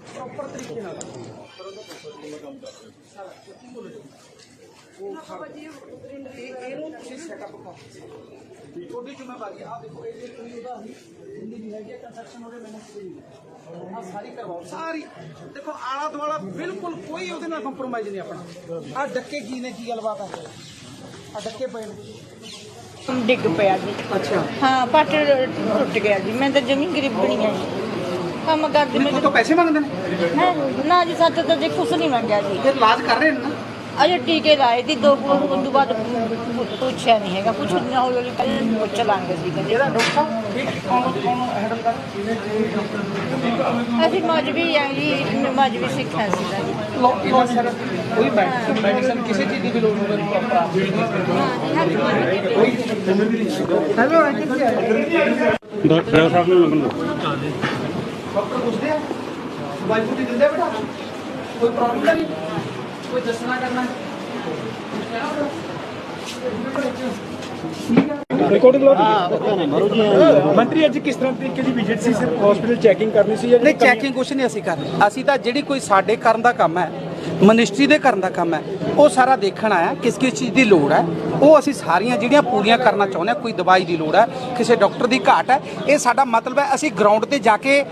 प्रॉपर तरीके छोटी जिम्मेवारी आप देखो हिंदी भी है कंस्ट्रक्शन हो मैंने सारी करवाओ सारी देखो आला दुआला बिल्कुल कोई ਉਹਦੇ ਨਾਲ ਕੰਪਰੋਮਾਈਜ਼ ਨਹੀਂ ਆਪਣਾ ਆ ਡੱਕੇ ਕੀ ਨੇ ਕੀ ਗੱਲਬਾਤ ਹੈ ਆ ਡੱਕੇ ਪਏ ਨੇ ਡਿੱਗ ਪਿਆ ਜੀ ਅੱਛਾ ਹਾਂ ਪੱਟ ਟੁੱਟ ਗਿਆ ਜੀ ਮੈਂ ਤਾਂ ਜਮੀ ਗਰੀਬਣੀ ਆ ਜੀ ਕੰਮ ਕਰਦੀ ਮੈਨੂੰ ਤੋਂ ਪੈਸੇ ਮੰਗਦੇ ਨੇ ਮੈਂ ਨਾ ਜੀ ਸੱਚ ਤਾਂ ਜੀ ਕੁਛ ਨਹੀਂ ਮੰਗਿਆ ਜੀ ਫਿਰ ਇਲਾਜ ਕਰ ਰਹੇ ਨੇ ਨਾ ਅਜੇ ਟੀਕੇ ਲਾਏ ਸੀ ਦੋ ਉਸ ਤੋਂ ਬਾਅਦ ਪੁੱਛਿਆ ਨਹੀਂ ਹੈਗਾ ਕੁਛ ਨਹੀਂ ਹੌਲੀ ਹੌਲੀ ਪਹਿਲੇ ਪੁੱਛ ਲਾਂਗੇ ਸੀ ਕਹਿੰਦੇ ਇਹਦਾ ਡਾਕਟਰ ਠੀਕ ਕੌਣ ਹੈਂਡਲ ਕਰ ਅਸੀਂ ਮਜਬੀ ਆ ਜੀ ਮਜਬੀ ਸਿੱਖਿਆ ਸੀ ਜੀ ਲੋ ਸਰ ਕੋਈ ਮੈਡੀਸਨ ਕਿਸੇ ਚੀਜ਼ ਦੀ ਵੀ ਲੋੜ ਹੋਵੇ ਹੈਲੋ ਡਾਕਟਰ ਸਾਹਿਬ ਨੂੰ ਲੰਬਨ ਡਾਕਟਰ ਪੁੱਛਦੇ ਆ ਵਾਈਫ ਦੀ ਦਿੰਦੇ ਬੇਟਾ ਕੋਈ ਪ੍ਰੋਬਲਮ ਨਹੀਂ कोई दसना करना ਮੰਤਰੀ ਅੱਜ ਕਿਸ ਤਰ੍ਹਾਂ ਤਰੀਕੇ ਦੀ ਵਿਜ਼ਿਟ ਸੀ ਸਿਰਫ ਹਸਪੀਟਲ ਚੈਕਿੰਗ ਕਰਨੀ ਸੀ ਜਾਂ ਨਹੀਂ ਚੈਕਿੰਗ ਕੁਛ ਨਹੀਂ ਅਸੀਂ ਕਰਨੀ ਅਸੀਂ ਤਾਂ ਜਿਹੜੀ ਕੋਈ ਸਾਡੇ ਕਰਨ ਦਾ ਕੰਮ ਹੈ ਮਿਨਿਸਟਰੀ ਦੇ ਕਰਨ ਦਾ ਕੰਮ ਹੈ ਉਹ ਸਾਰਾ ਦੇਖਣ ਆਇਆ ਕਿਸ ਚੀਜ਼ ਦੀ ਲੋੜ ਹੈ ਉਹ ਅਸੀਂ ਸਾਰੀਆਂ ਜਿਹੜੀਆਂ ਪੂਰੀਆਂ ਕਰਨਾ ਚਾਹੁੰਦੇ ਹਾਂ ਕੋਈ ਦਵਾਈ ਦੀ ਲੋੜ ਹੈ ਕਿਸੇ ਡਾਕਟਰ ਦੀ ਘਾਟ ਹੈ ਇਹ ਸਾਡਾ ਮਤਲਬ ਹੈ ਅਸੀਂ ਗਰਾਊਂਡ ਤੇ ਜਾ ਕੇ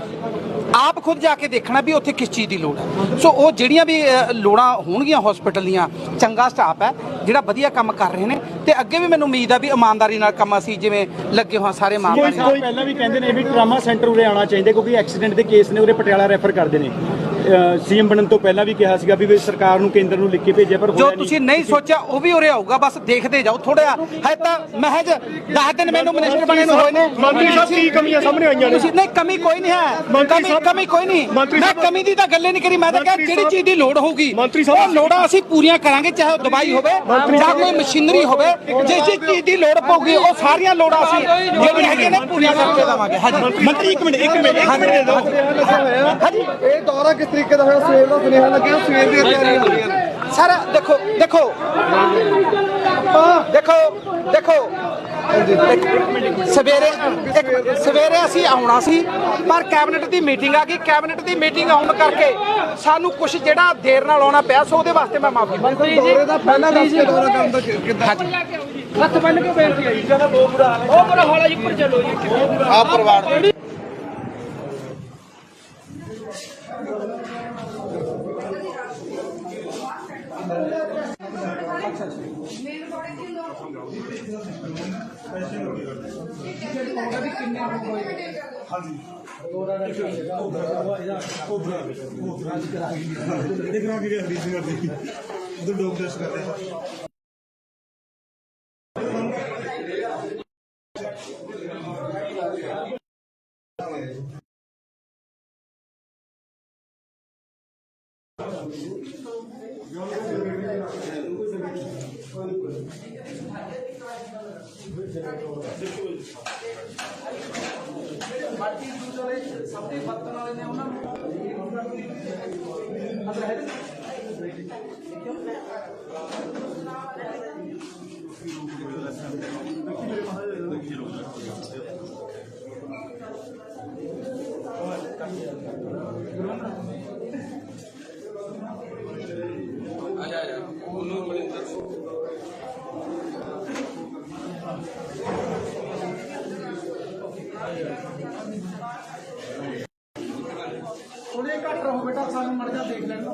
ਆਪ ਖੁਦ ਜਾ ਕੇ ਦੇਖਣਾ ਵੀ ਉੱਥੇ ਕਿਸ ਚੀਜ਼ ਦੀ ਲੋੜ ਹੈ ਸੋ ਉਹ ਜਿਹੜੀਆਂ ਵੀ ਲੋੜਾਂ ਹੋਣਗੀਆਂ ਹਸਪੀਟਲ ਦੀਆਂ ਚੰਗਾ ਸਟਾਫ ਹੈ ਜਿਹੜਾ ਵਧੀਆ ਕੰਮ ਕਰ ਰਹੇ ਨੇ ਤੇ ਅੱਗੇ ਵੀ ਮੈਨੂੰ ਉਮੀਦ ਆ ਵੀ ਇਮਾਨਦਾਰੀ ਨਾਲ ਕੰਮ ਅਸੀਂ ਜਿਵੇਂ ਲੱਗੇ ਹੋਏ ਸਾਰੇ ਇਮਾਨਦਾਰੀ ਨਾਲ ਪਹਿਲਾਂ ਵੀ ਕਹਿੰਦੇ ਨੇ ਵੀ ਟਰਾਮਾ ਸੈਂਟਰ ਉਰੇ ਆਉਣਾ ਚਾਹੀਦਾ ਕਿਉਂਕਿ ਐਕਸੀਡੈਂਟ ਦੇ ਕੇਸ ਨੇ ਉਰੇ ਪਟਿਆਲਾ ਰੈਫਰ ਕਰਦੇ ਨੇ ਸੀਐਮ ਬਣਨ ਤੋਂ ਪਹਿਲਾਂ ਵੀ ਕਿਹਾ ਸੀਗਾ ਵੀ ਸਰਕਾਰ ਨੂੰ ਕੇਂਦਰ ਨੂੰ ਲਿਖ ਕੇ ਭੇਜਿਆ ਪਰ ਜੋ ਤੁਸੀਂ ਨਹੀਂ ਸੋਚਿਆ ਉਹ ਵੀ ਉਰੇ ਆਊਗਾ ਬਸ ਦੇਖਦੇ ਜਾਓ ਥੋੜਾ ਹੈ ਤਾਂ ਮਹਿਜ 10 ਦਿਨ ਮੈਨੂੰ ਮਿਨਿਸਟਰ ਬਣੇ ਨੂੰ ਹੋਏ ਨੇ ਮੰਤਰੀ ਸਾਹਿਬ ਕੀ ਕਮੀਆਂ ਸਾਹਮਣੇ ਆਈਆਂ ਨੇ ਤੁਸੀਂ ਨਹੀਂ ਕਮੀ ਕੋਈ ਨਹੀਂ ਹੈ ਕਮੀ ਕੋਈ ਨਹੀਂ ਮੈਂ ਕਮੀ ਦੀ ਤਾਂ ਗੱਲ ਹੀ ਨਹੀਂ ਕਰੀ ਮੈਂ ਤਾਂ ਕਿਹਾ ਜਿਹੜੀ ਚੀਜ਼ ਦੀ ਲੋੜ ਹੋਊਗੀ ਉਹ ਲੋੜਾਂ ਅਸੀਂ ਪੂਰੀਆਂ ਕਰਾਂਗੇ ਚਾਹੇ ਦਵਾਈ ਹੋਵੇ ਜਾਂ ਕੋਈ ਮਸ਼ੀਨਰੀ ਹੋਵੇ ਜਿਸ ਚੀਜ਼ ਦੀ ਲੋੜ ਪਊਗੀ ਉਹ ਸਾਰੀਆਂ ਲੋੜਾਂ ਅਸੀਂ ਜਿਹੜੀਆਂ ਹੈਗੀਆਂ ਨੇ ਪੂਰੀਆਂ ਕਰਕੇ ਦੇਵਾਂਗੇ ਹਾਂਜੀ ਮੰਤਰੀ ਇੱਕ ਮਿੰਟ ਦੇ ਦਿਓ ਹਾਂਜੀ ਇਹ ਦੌਰਾ ਕਿਸ ਤਰੀਕੇ ਦਾ ਹੋਇਆ ਸਵੇਰ ਦਾ ਸੁਨੇਹਾ ਲੱਗਿਆ ਸਵੇਰ ਦੀਆਂ ਤਿਆਰੀਆਂ ਹੋ ਰਹੀਆਂ ਨੇ ਸਰ ਦੇਖੋ ਸਵੇਰੇ ਅਸੀਂ ਆਉਣਾ ਸੀ ਪਰ ਕੈਬਨਿਟ ਦੀ ਮੀਟਿੰਗ ਆ ਗਈ ਕੈਬਨਿਟ ਦੀ ਮੀਟਿੰਗ ਆਉਣ ਕਰਕੇ ਸਾਨੂੰ ਕੁਝ ਜਿਹੜਾ ਦੇਰ ਨਾਲ ਆਉਣਾ ਪਿਆ ਸੋ ਉਹਦੇ ਵਾਸਤੇ ਮੈਂ ਮਾਫੀ ਮੰਗਦਾ ਦੌਰੇ ਦਾ ਪਹਿਲਾਂ ਦੱਸ ਕੇ ਦੌਰਾ ਕਰਨ ਦਾ ਕਿੱਦਾਂ ਹੱਥ ਬੰਨ ਕੇ ਬੇਨਤੀ ਆਈ ਜਿਆਦਾ ਬਹੁਤ ਬੁਰਾ ਹਾਲ ਹੈ ਜੀ ਉੱਪਰ ਚੱਲੋ ਜੀ ਆ ਪਰਿਵਾਰ ਬਾਕੀ ਦੂਸਰੇ ਸਭ ਦੇ ਬਰਤਨ ਵਾਲੇ ਨੇ ਉਹਨਾਂ ਨੂੰ ਅੰਦਰ ਹੈ थोड़े घट रहो बेटा, सानू मर जा देख लेना।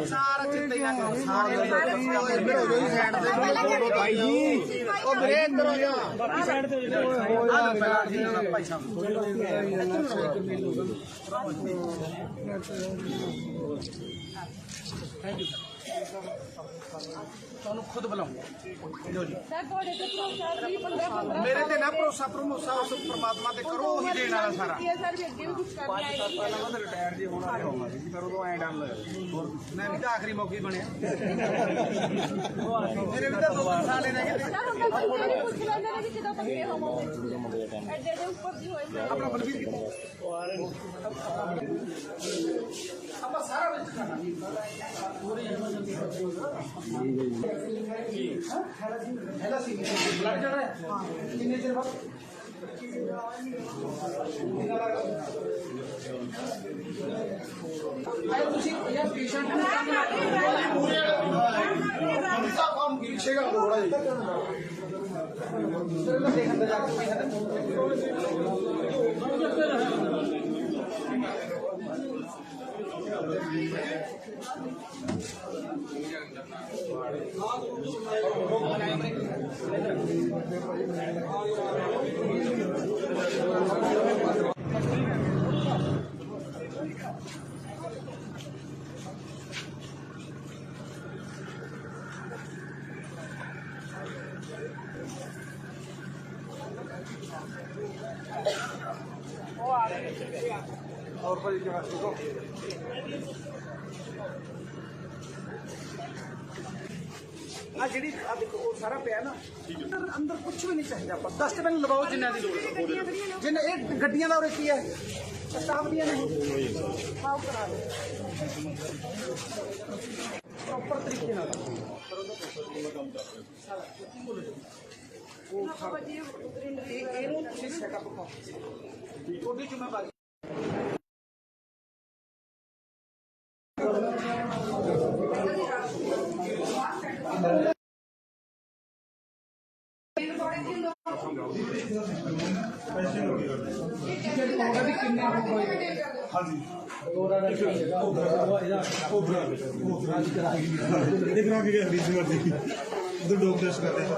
सारा चिट्टे ना करो, सारे इधर हो जाओ, साइड पे भाई जी, ओ मेरे इधर हो जा, बाकी साइड पे भाई साहब थैंक यू ਤੁਹਾਨੂੰ ਖੁਦ ਬੁਲਾਉਂਗਾ ਲੋ ਜੀ ਮੇਰੇ ਤੇ ਨਾ ਭਰੋਸਾ ਭਰੋਸਾ ਉਸ ਪ੍ਰਮਾਤਮਾ ਤੇ ਕਰੋ, ਉਹੀ ਦੇਣ ਵਾਲਾ ਸਾਰਾ। ਸਰ ਵੀ ਅੱਗੇ ਵੀ ਕੁਝ ਕਰਨਾ ਹੈ ਪਹਿਲਾਂ ਮੈਂ ਰਿਟਾਇਰ ਜੇ ਹੋਣਾ ਹੋਊਗਾ ਜੀ, ਪਰ ਉਦੋਂ ਐਂ ਡਰ ਲੱਗਿਆ ਮੈਂ ਵੀ ਤਾਂ ਆਖਰੀ ਮੌਕੇ ਬਣਿਆ। ਮੇਰੇ ਵੀ ਤਾਂ 2 ਸਾਲ ਰਹਿ ਗਏ। ਸਰ ਉਹ ਕਹਿੰਦੇ ਪੁੱਛ ਲੈਂਦੇ ਨੇ ਕਿ ਜਦੋਂ ਬੰਦੇ ਹੋਵੋਗੇ ਐਡੇ ਦੇ ਉੱਪਰ ਵੀ ਹੋਏ ਆਪਣਾ ਬਲਵੀਰ ਕਿੱਥੇ ਆਪਾਂ ਸਾਰਾ ਵਿੱਚ ਕਰਨਾ ਹੈਲਾ ਸੀ ਬਲੱਡ ਜੜਾ ਹੈ ਕਿੰਨੇ ਚਿਰ ਬਾਅਦ ਆਏ ਤੁਸੀਂ ਯਾਰ ਪੇਸ਼ੈਂਟ ਨੂੰ ਪੂਰੇ ਦਾ ਕੰਮ ਗਿਰਛੇਗਾ ਥੋੜਾ ਜਿਹਾ ਚਲੋ ਦੇਖਣ ਦਾ ਜਾ ਕੇ और बड़ी जगह देखो आ जी आ देखो वो सारा पिया ना अंदर कुछ भी नहीं चाहिए आप डस्टबिन लगाओ जिन्ना की लोड़ जिन्हें एक गड्डियां का की है स्टाफ दिया नहीं साफ करा दो प्रॉपर तरीके नाल सेटअप करो थोड़ी जिम्मेवारी उधर डॉग टेस्ट करते हैं।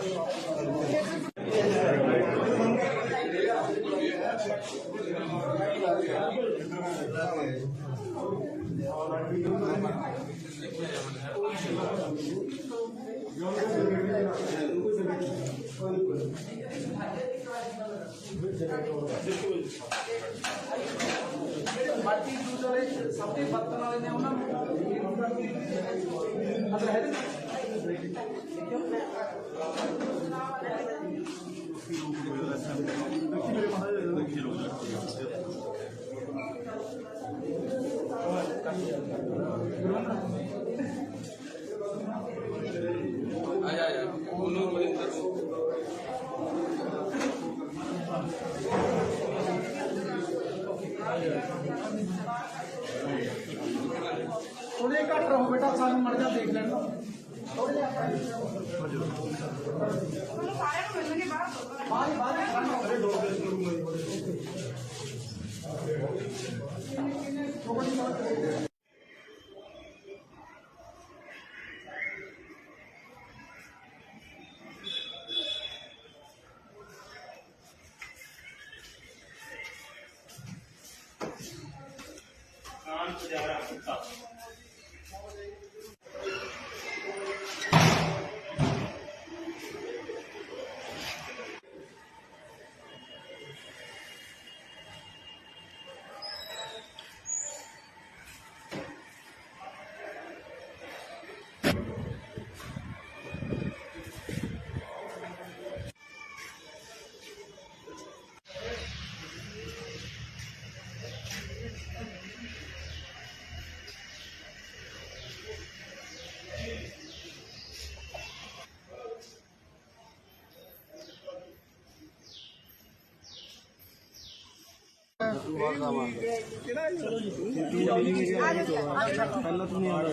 बाकी दूसरे सबके बर्तन वाले ने उन्होंने थोड़े घट ਘੱਟ ਰਹੋ ਬੇਟਾ, ਸਾਨੂੰ ਮੜ ਜਾ ਦੇਖ ਲੈਣ ਦਿਓ।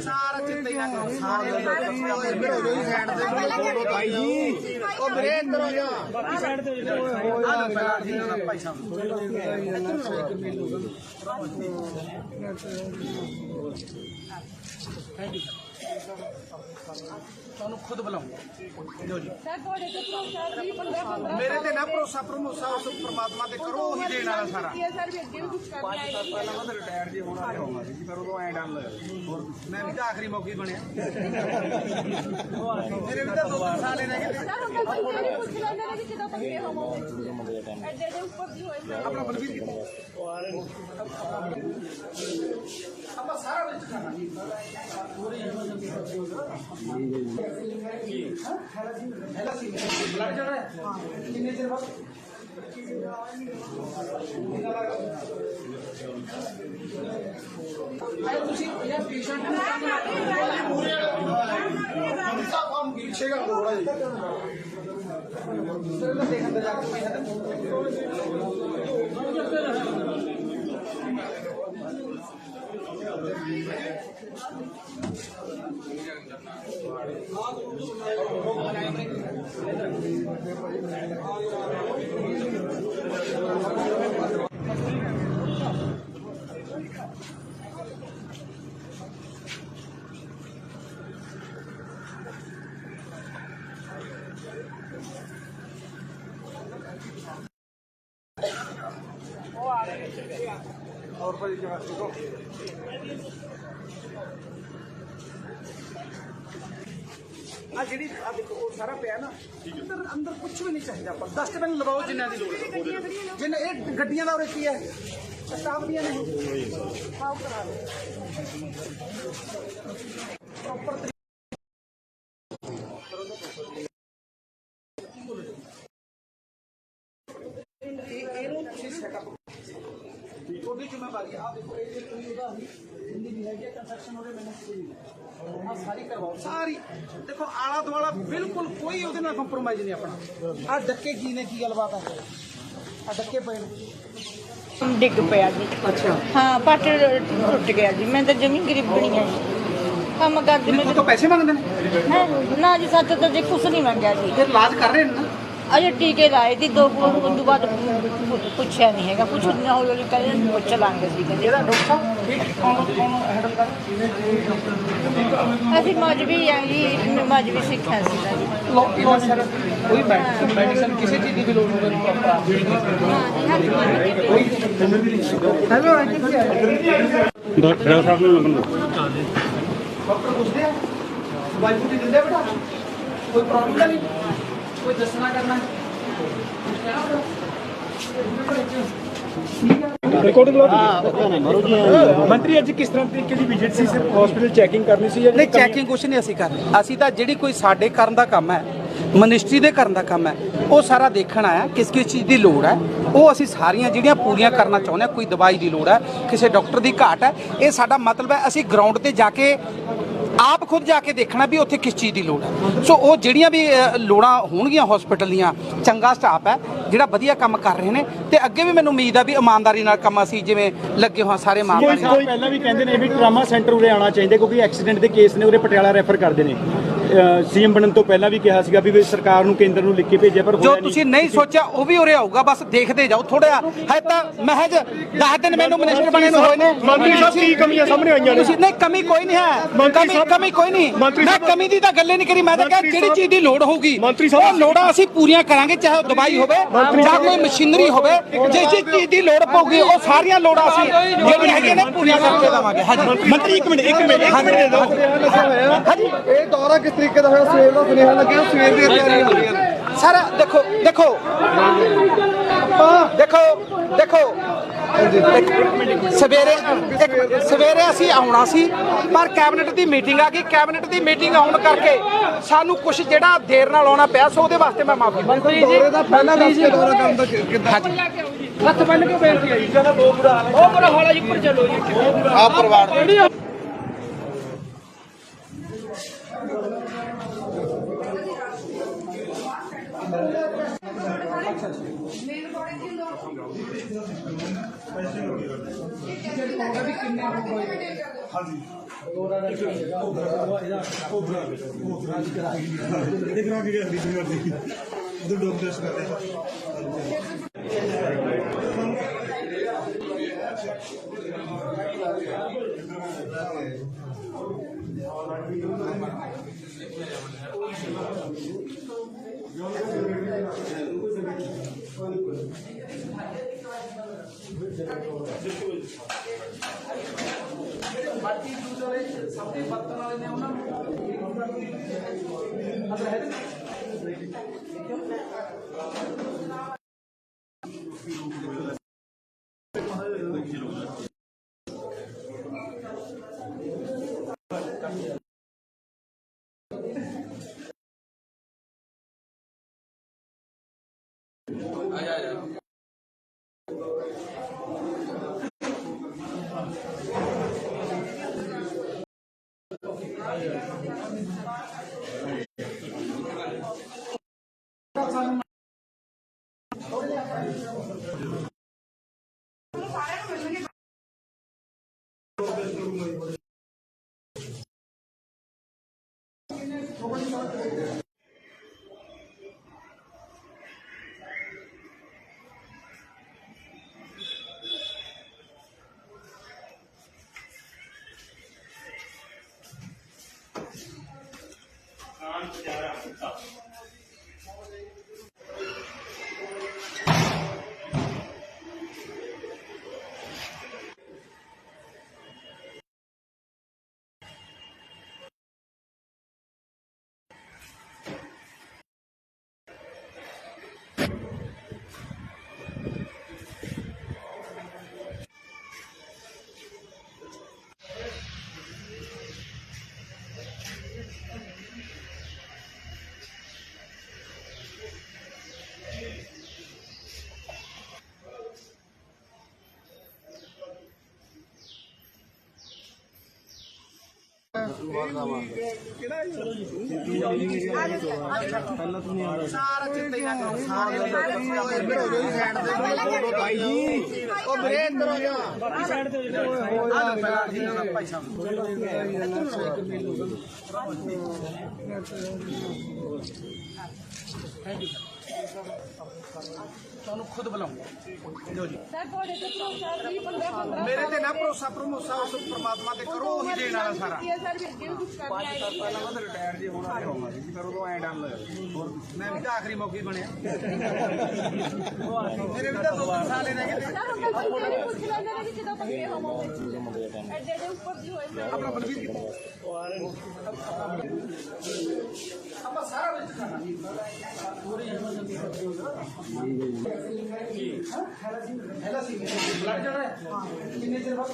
ਸਾਰਾ ਚਿੱਤੇ ਹੀ ਨਾ ਕਰੋ, ਸਾਰੇ ਇੱਧਰ ਹੋ ਜਾਓ ਸਾਈਡ ਤੇ ਭਾਈ ਜੀ, ਉਹ ਵੀਰੇ ਇੱਧਰ ਹੋ ਜਾ, ਬਾਕੀ ਸਾਈਡ ਤੇ ਹੋ ਜਾਓ ਭਾਈ ਸਾਹਿਬ। ਤੁਹਾਨੂੰ ਖੁਦ ਬੁਲਾਉਂਗਾ ਜੋ ਜੀ ਮੇਰੇ ਤੇ ਨਾ ਭਰੋਸਾ ਭਰੋਸਾ ਉਸ ਪ੍ਰਮਾਤਮਾ ਤੇ ਕਰੋ, ਉਹੀ ਦੇਣ ਵਾਲਾ ਸਾਰਾ। ਪਹਿਲਾਂ ਮੈਂ ਰਿਟਾਇਰ ਜੀ ਹੋਣ ਵਾਲੇ ਹੋਵਾਂਗਾ ਜੀ, ਫਿਰ ਉਦੋਂ ਐ ਡਨ ਮੈਂ ਵੀ ਤਾਂ ਆਖਰੀ ਮੌਕੇ ਬਣਿਆ, ਮੇਰੇ ਵੀ ਤਾਂ 2 ਸਾਲ ਹੀ ਰਹਿ ਗਏ। ਆਪਣਾ ਬਲਵੀਰ ਕਿੱਥੇ ਆਪਾਂ ਸਾਰਾ ਵਿੱਚ ਖਾਣਾ ਲੱਗ ਜਾਣਾ ਹੈ। ਕਿੰਨੇ ਚਿਰ ਬਾਅਦ ਆਏ ਤੁਸੀਂ ਇਹ ਪੇਸ਼ੈਂਟ ਨੂੰ ਕੰਮ ਗਿਰਛੇਗਾ ਥੋੜਾ ਜਿਹਾ ਦੇਖਣ ਤੇ ਜਾ ਕੇ और पर ਆ ਜਿਹੜੀ ਆ ਦੇਖੋ ਉਹ ਸਾਰਾ ਪਿਆ ਨਾ, ਅੰਦਰ ਕੁਝ ਵੀ ਨਹੀਂ ਚਾਹੀਦਾ, ਪਰ ਡਸਟਬਿਨ ਲਵਾਓ ਜਿੰਨਾਂ ਦੀ ਲੋੜ ਹੈ। ਜਿੰਨੇ ਇਹ ਗੱਡੀਆਂ ਦਾ ਉਰੇ ਕੀ ਹੈ, ਸਟਾਫ ਦੀਆਂ ਨੇ ਸਾਫ ਕਰਾ ਲਓ ਪ੍ਰੋਪਰ। ਇਹਨੂੰ ਤੁਸੀਂ ਸੈਟਅਪ ਤੁਹਾਡੀ ਜ਼ਿੰਮੇਵਾਰੀ ਆ। ਦੇਖੋ ਇਹ ਤੁਸੀਂ ਉਹਦਾ ਜਿੰਨੀ ਵੀ ਹੈਗੀ ਕੰਸਟਰਕਸ਼ਨ ਉਹਦੇ ਮੈਨੇਜ ਕੋਈ ਆ ਸਾਰੀ ਕਰਵਾਓ, ਸਾਰੀ ਦੇਖੋ ਆਲਾ ਦੁਆਲਾ ਬਿਲਕੁਲ ਕੋਈ ਉਹਦੇ ਨਾਲ ਕੰਪਰੋਮਾਈਜ਼ ਨਹੀਂ ਆਪਣਾ। ਆ ਡੱਕੇ ਕੀ ਨੇ, ਕੀ ਗੱਲਬਾਤ ਆ, ਆ ਡੱਕੇ ਪਏ ਨੇ ਡਿੱਗ ਪਿਆ ਜੀ। ਅੱਛਾ ਹਾਂ ਪੱਟ ਟੁੱਟ ਗਿਆ ਜੀ। ਮੈਂ ਤਾਂ ਜਮੀ ਗਰੀਬਣੀ ਆ ਜੀ, ਕੰਮ ਕਰਦੀ ਉਹ ਮੈਂ ਤੋਂ ਪੈਸੇ ਮੰਗਦੇ ਨੇ, ਨਾ ਜੀ, ਸੱਚ ਤਾਂ ਜੀ ਕੁਛ ਨਹੀਂ ਮੰਗਿਆ ਜੀ। ਫਿਰ ਇਲਾਜ ਕਰ ਰਹੇ ਨੇ ਨਾ। ਅਜੇ ਟੀਕੇ ਲਾਏ ਸੀ 2 ਉਸ ਤੋਂ ਬਾਅਦ ਪੁੱਛਿਆ ਨਹੀਂ ਹੈਗਾ, ਪੁੱਛ ਨਾ ਹੋ ਜਾਵੇ ਕਹਿੰਦੇ ਪੁੱਛ ਲਾਂਗੇ ਸੀ ਕਹਿੰਦੇ। ਇਹਦਾ ਡਾਕਟਰ ਸਾਹਿਬ ਕੌਣ ਹੈਂਡਲ ਕਰ? ਅਸੀਂ ਮਜਬੀ ਆ ਜੀ, ਮਜਬੀ ਸਿੱਖਿਆ ਸੀ ਜੀ। ਕੋਈ ਮੈਡੀਸਨ ਕਿਸੇ ਚੀਜ਼ ਦੀ ਵੀ ਲੋੜ ਹੋਵੇ ਹੈਲੋ ਡਾਕਟਰ ਸਾਹਿਬ ਨੂੰ ਲੰਬਨ ਡਾਕਟਰ ਪੁੱਛਦੇ ਆ ਦਵਾਈ ਬੂਟੀ ਦਿੰਦੇ ਆ ਬੇਟਾ, ਕੋਈ ਪ੍ਰੋਬਲਮ ਤਾਂ ਨਹੀਂ, ਕੋਈ ਦੱਸਣਾ ਕਰਨਾ ਮੰਤਰੀ ਅੱਜ ਕਿਸ ਤਰ੍ਹਾਂ ਤਰੀਕੇ ਦੀ ਵਿਜ਼ਿਟ ਸੀ? ਸਿਰਫ ਹਸਪੀਟਲ ਚੈਕਿੰਗ ਕਰਨੀ ਸੀ ਜਾਂ ਨਹੀਂ? ਚੈਕਿੰਗ ਕੁਛ ਨਹੀਂ ਅਸੀਂ ਕਰਨੀ, ਅਸੀਂ ਤਾਂ ਜਿਹੜੀ ਕੋਈ ਸਾਡੇ ਕਰਨ ਦਾ ਕੰਮ ਹੈ, ਮਿਨਿਸਟਰੀ ਦੇ ਕਰਨ ਦਾ ਕੰਮ ਹੈ, ਉਹ ਸਾਰਾ ਦੇਖਣਾ ਹੈ ਕਿਸ ਚੀਜ਼ ਦੀ ਲੋੜ ਹੈ, ਉਹ ਅਸੀਂ ਸਾਰੀਆਂ ਜਿਹੜੀਆਂ ਪੂਰੀਆਂ ਕਰਨਾ ਚਾਹੁੰਦੇ ਹਾਂ। ਕੋਈ ਦਵਾਈ ਦੀ ਲੋੜ ਹੈ, ਕਿਸੇ ਡਾਕਟਰ ਦੀ ਘਾਟ ਹੈ, ਇਹ ਸਾਡਾ ਮਤਲਬ ਹੈ। ਅਸੀਂ ਗਰਾਊਂਡ ਤੇ ਜਾ ਕੇ ਆਪ ਖੁਦ ਜਾ ਕੇ ਦੇਖਣਾ ਵੀ ਉੱਥੇ ਕਿਸ ਚੀਜ਼ ਦੀ ਲੋੜ ਹੈ। ਸੋ ਉਹ ਜਿਹੜੀਆਂ ਵੀ ਲੋੜਾਂ ਹੋਣਗੀਆਂ ਹਸਪੀਟਲ ਦੀਆਂ, ਚੰਗਾ ਸਟਾਫ ਹੈ ਜਿਹੜਾ ਵਧੀਆ ਕੰਮ ਕਰ ਰਹੇ ਨੇ, ਤੇ ਅੱਗੇ ਵੀ ਮੈਨੂੰ ਉਮੀਦ ਆ ਵੀ ਇਮਾਨਦਾਰੀ ਨਾਲ ਕੰਮ ਅਸੀਂ ਜਿਵੇਂ ਲੱਗੇ ਹੋਏ ਸਾਰੇ ਇਮਾਨਦਾਰੀ ਨਾਲ। ਪਹਿਲਾਂ ਵੀ ਕਹਿੰਦੇ ਨੇ ਵੀ ਟਰਾਮਾ ਸੈਂਟਰ ਉਰੇ ਆਉਣਾ ਚਾਹੀਦਾ ਕਿਉਂਕਿ ਐਕਸੀਡੈਂਟ ਦੇ ਕੇਸ ਨੇ ਉਰੇ ਪਟਿਆਲਾ ਰੈਫਰ ਕਰਦੇ ਨੇ। ਸੀਐਮ ਬਣਨ ਤੋਂ ਪਹਿਲਾਂ ਵੀ ਕਿਹਾ ਸੀਗਾ ਵੀ ਸਰਕਾਰ ਨੂੰ ਕੇਂਦਰ ਨੂੰ ਲਿਖ ਕੇ ਭੇਜਿਆ, ਪਰ ਜੋ ਤੁਸੀਂ ਨਹੀਂ ਸੋਚਿਆ ਉਹ ਵੀ ਉਰੇ ਆਊਗਾ, ਬਸ ਦੇਖਦੇ ਜਾਓ ਥੋੜਾ ਹੈ। ਤਾਂ ਮਹਿਜ 10 ਦਿਨ ਮੈਨੂੰ ਮਿਨਿਸਟਰ ਬਣੇ ਨੂੰ ਹੋਏ ਨੇ। ਮੰਤਰੀ ਸਾਹਿਬ ਕੀ ਕਮੀਆਂ ਸਾਹਮਣੇ ਆਈਆਂ ਨੇ? ਨਹੀਂ, ਕਮੀ ਕੋਈ ਨਹੀਂ ਹੈ, ਕਮੀ ਕੋਈ ਨਹੀਂ। ਮੈਂ ਕਮੀ ਦੀ ਤਾਂ ਗੱਲ ਹੀ ਨਹੀਂ ਕਰੀ। ਮੈਂ ਤਾਂ ਕਿਹਾ ਜਿਹੜੀ ਚੀਜ਼ ਦੀ ਲੋੜ ਹੋਊਗੀ ਉਹ ਲੋੜਾਂ ਅਸੀਂ ਪੂਰੀਆਂ ਕਰਾਂਗੇ, ਚਾਹੇ ਉਹ ਦਵਾਈ ਹੋਵੇ ਜਾਂ ਕੋਈ ਮਸ਼ੀਨਰੀ ਹੋਵੇ। ਜਿਸ ਚੀਜ਼ ਦੀ ਲੋੜ ਪਊਗੀ ਉਹ ਸਾਰੀਆਂ ਲੋੜਾਂ ਅਸੀਂ ਜਿਹੜੀਆਂ ਹੈਗੀਆਂ ਨੇ ਪੂਰੀਆਂ ਕਰਕੇ ਦੇਵਾਂਗੇ। ਹਾਂਜੀ ਮੰਤਰੀ ਇੱਕ ਮਿੰਟ ਦੇ ਦਿਓ। ਹਾਂਜੀ, ਇਹ ਦੌਰਾ ਕਿਸ ਤਰੀਕੇ ਦਾ ਹੋਇਆ? ਸਵੇਰ ਦਾ ਸੁਨੇਹਾ ਲੱਗਿਆ, ਸਵੇਰ ਦੀਆਂ ਤਿਆਰੀਆਂ ਹੋ ਰਹੀਆਂ ਨੇ। ਸਰ ਦੇਖੋ ਸਵੇਰੇ ਅਸੀਂ ਆਉਣਾ ਸੀ, ਪਰ ਕੈਬਨਿਟ ਦੀ ਮੀਟਿੰਗ ਆ ਗਈ। ਕੈਬਨਿਟ ਦੀ ਮੀਟਿੰਗ ਆਉਣ ਕਰਕੇ ਸਾਨੂੰ ਕੁਝ ਜਿਹੜਾ ਦੇਰ ਨਾਲ ਆਉਣਾ ਪਿਆ, ਸੋ ਉਹਦੇ ਵਾਸਤੇ ਮੈਂ ਮਾਫੀ ਮੰਗਦਾ। ਦੌਰੇ ਦਾ ਪਹਿਲਾਂ ਦੱਸ ਕੇ ਦੌਰਾ ਕਰਨ ਦਾ ਕਿੱਦਾਂ? ਹੱਥ ਬੰਨ ਕੇ ਬੇਨਤੀ ਹੈ ਜੀ, ਜਦੋਂ ਬਹੁਤ ਬੁਰਾ ਹਾਲ ਹੈ ਜੀ। ਉੱਪਰ ਚਲੋ ਜੀ ਆਪ ਪਰਿਵਾਰ ਤੁਹਾਨੂੰ ਖੁਦ ਬੁਲਾਉਂਗਾ ਜੋ ਜੀ ਮੇਰੇ ਤੇ ਨਾ ਭਰੋਸਾ ਉਸ ਪ੍ਰਮਾਤਮਾ ਤੇ ਕਰੋ, ਉਹੀ ਦੇਣ ਵਾਲਾ ਸਾਰਾ। ਰਿਟਾਇਰ ਜੇ ਹੋਣਾ ਤੇ ਹੋਵਾਂਗੇ ਜੀ, ਪਰ ਉਦੋਂ ਐਂ ਡਰ ਲੱਗਦਾ। ਮੈਂ ਵੀ ਤਾਂ ਆਖਰੀ ਮੌਕੇ ਬਣਿਆ, ਮੇਰੇ ਵੀ ਤਾਂ 2 ਸਾਲ ਹੀ ਰਹਿ ਗਏ। ਆਪਣਾ ਬਲਵੀਰ ਕਿੱਥੇ ਆਪਾਂ ਸਾਰਾ ਵਿੱਚ ਖਾਣਾ ਹੈਲਾ ਸੀ ਬਲੱਡ ਚੜ ਰਿਹਾ ਕਿੰਨੇ ਚਿਰ ਬਾਅਦ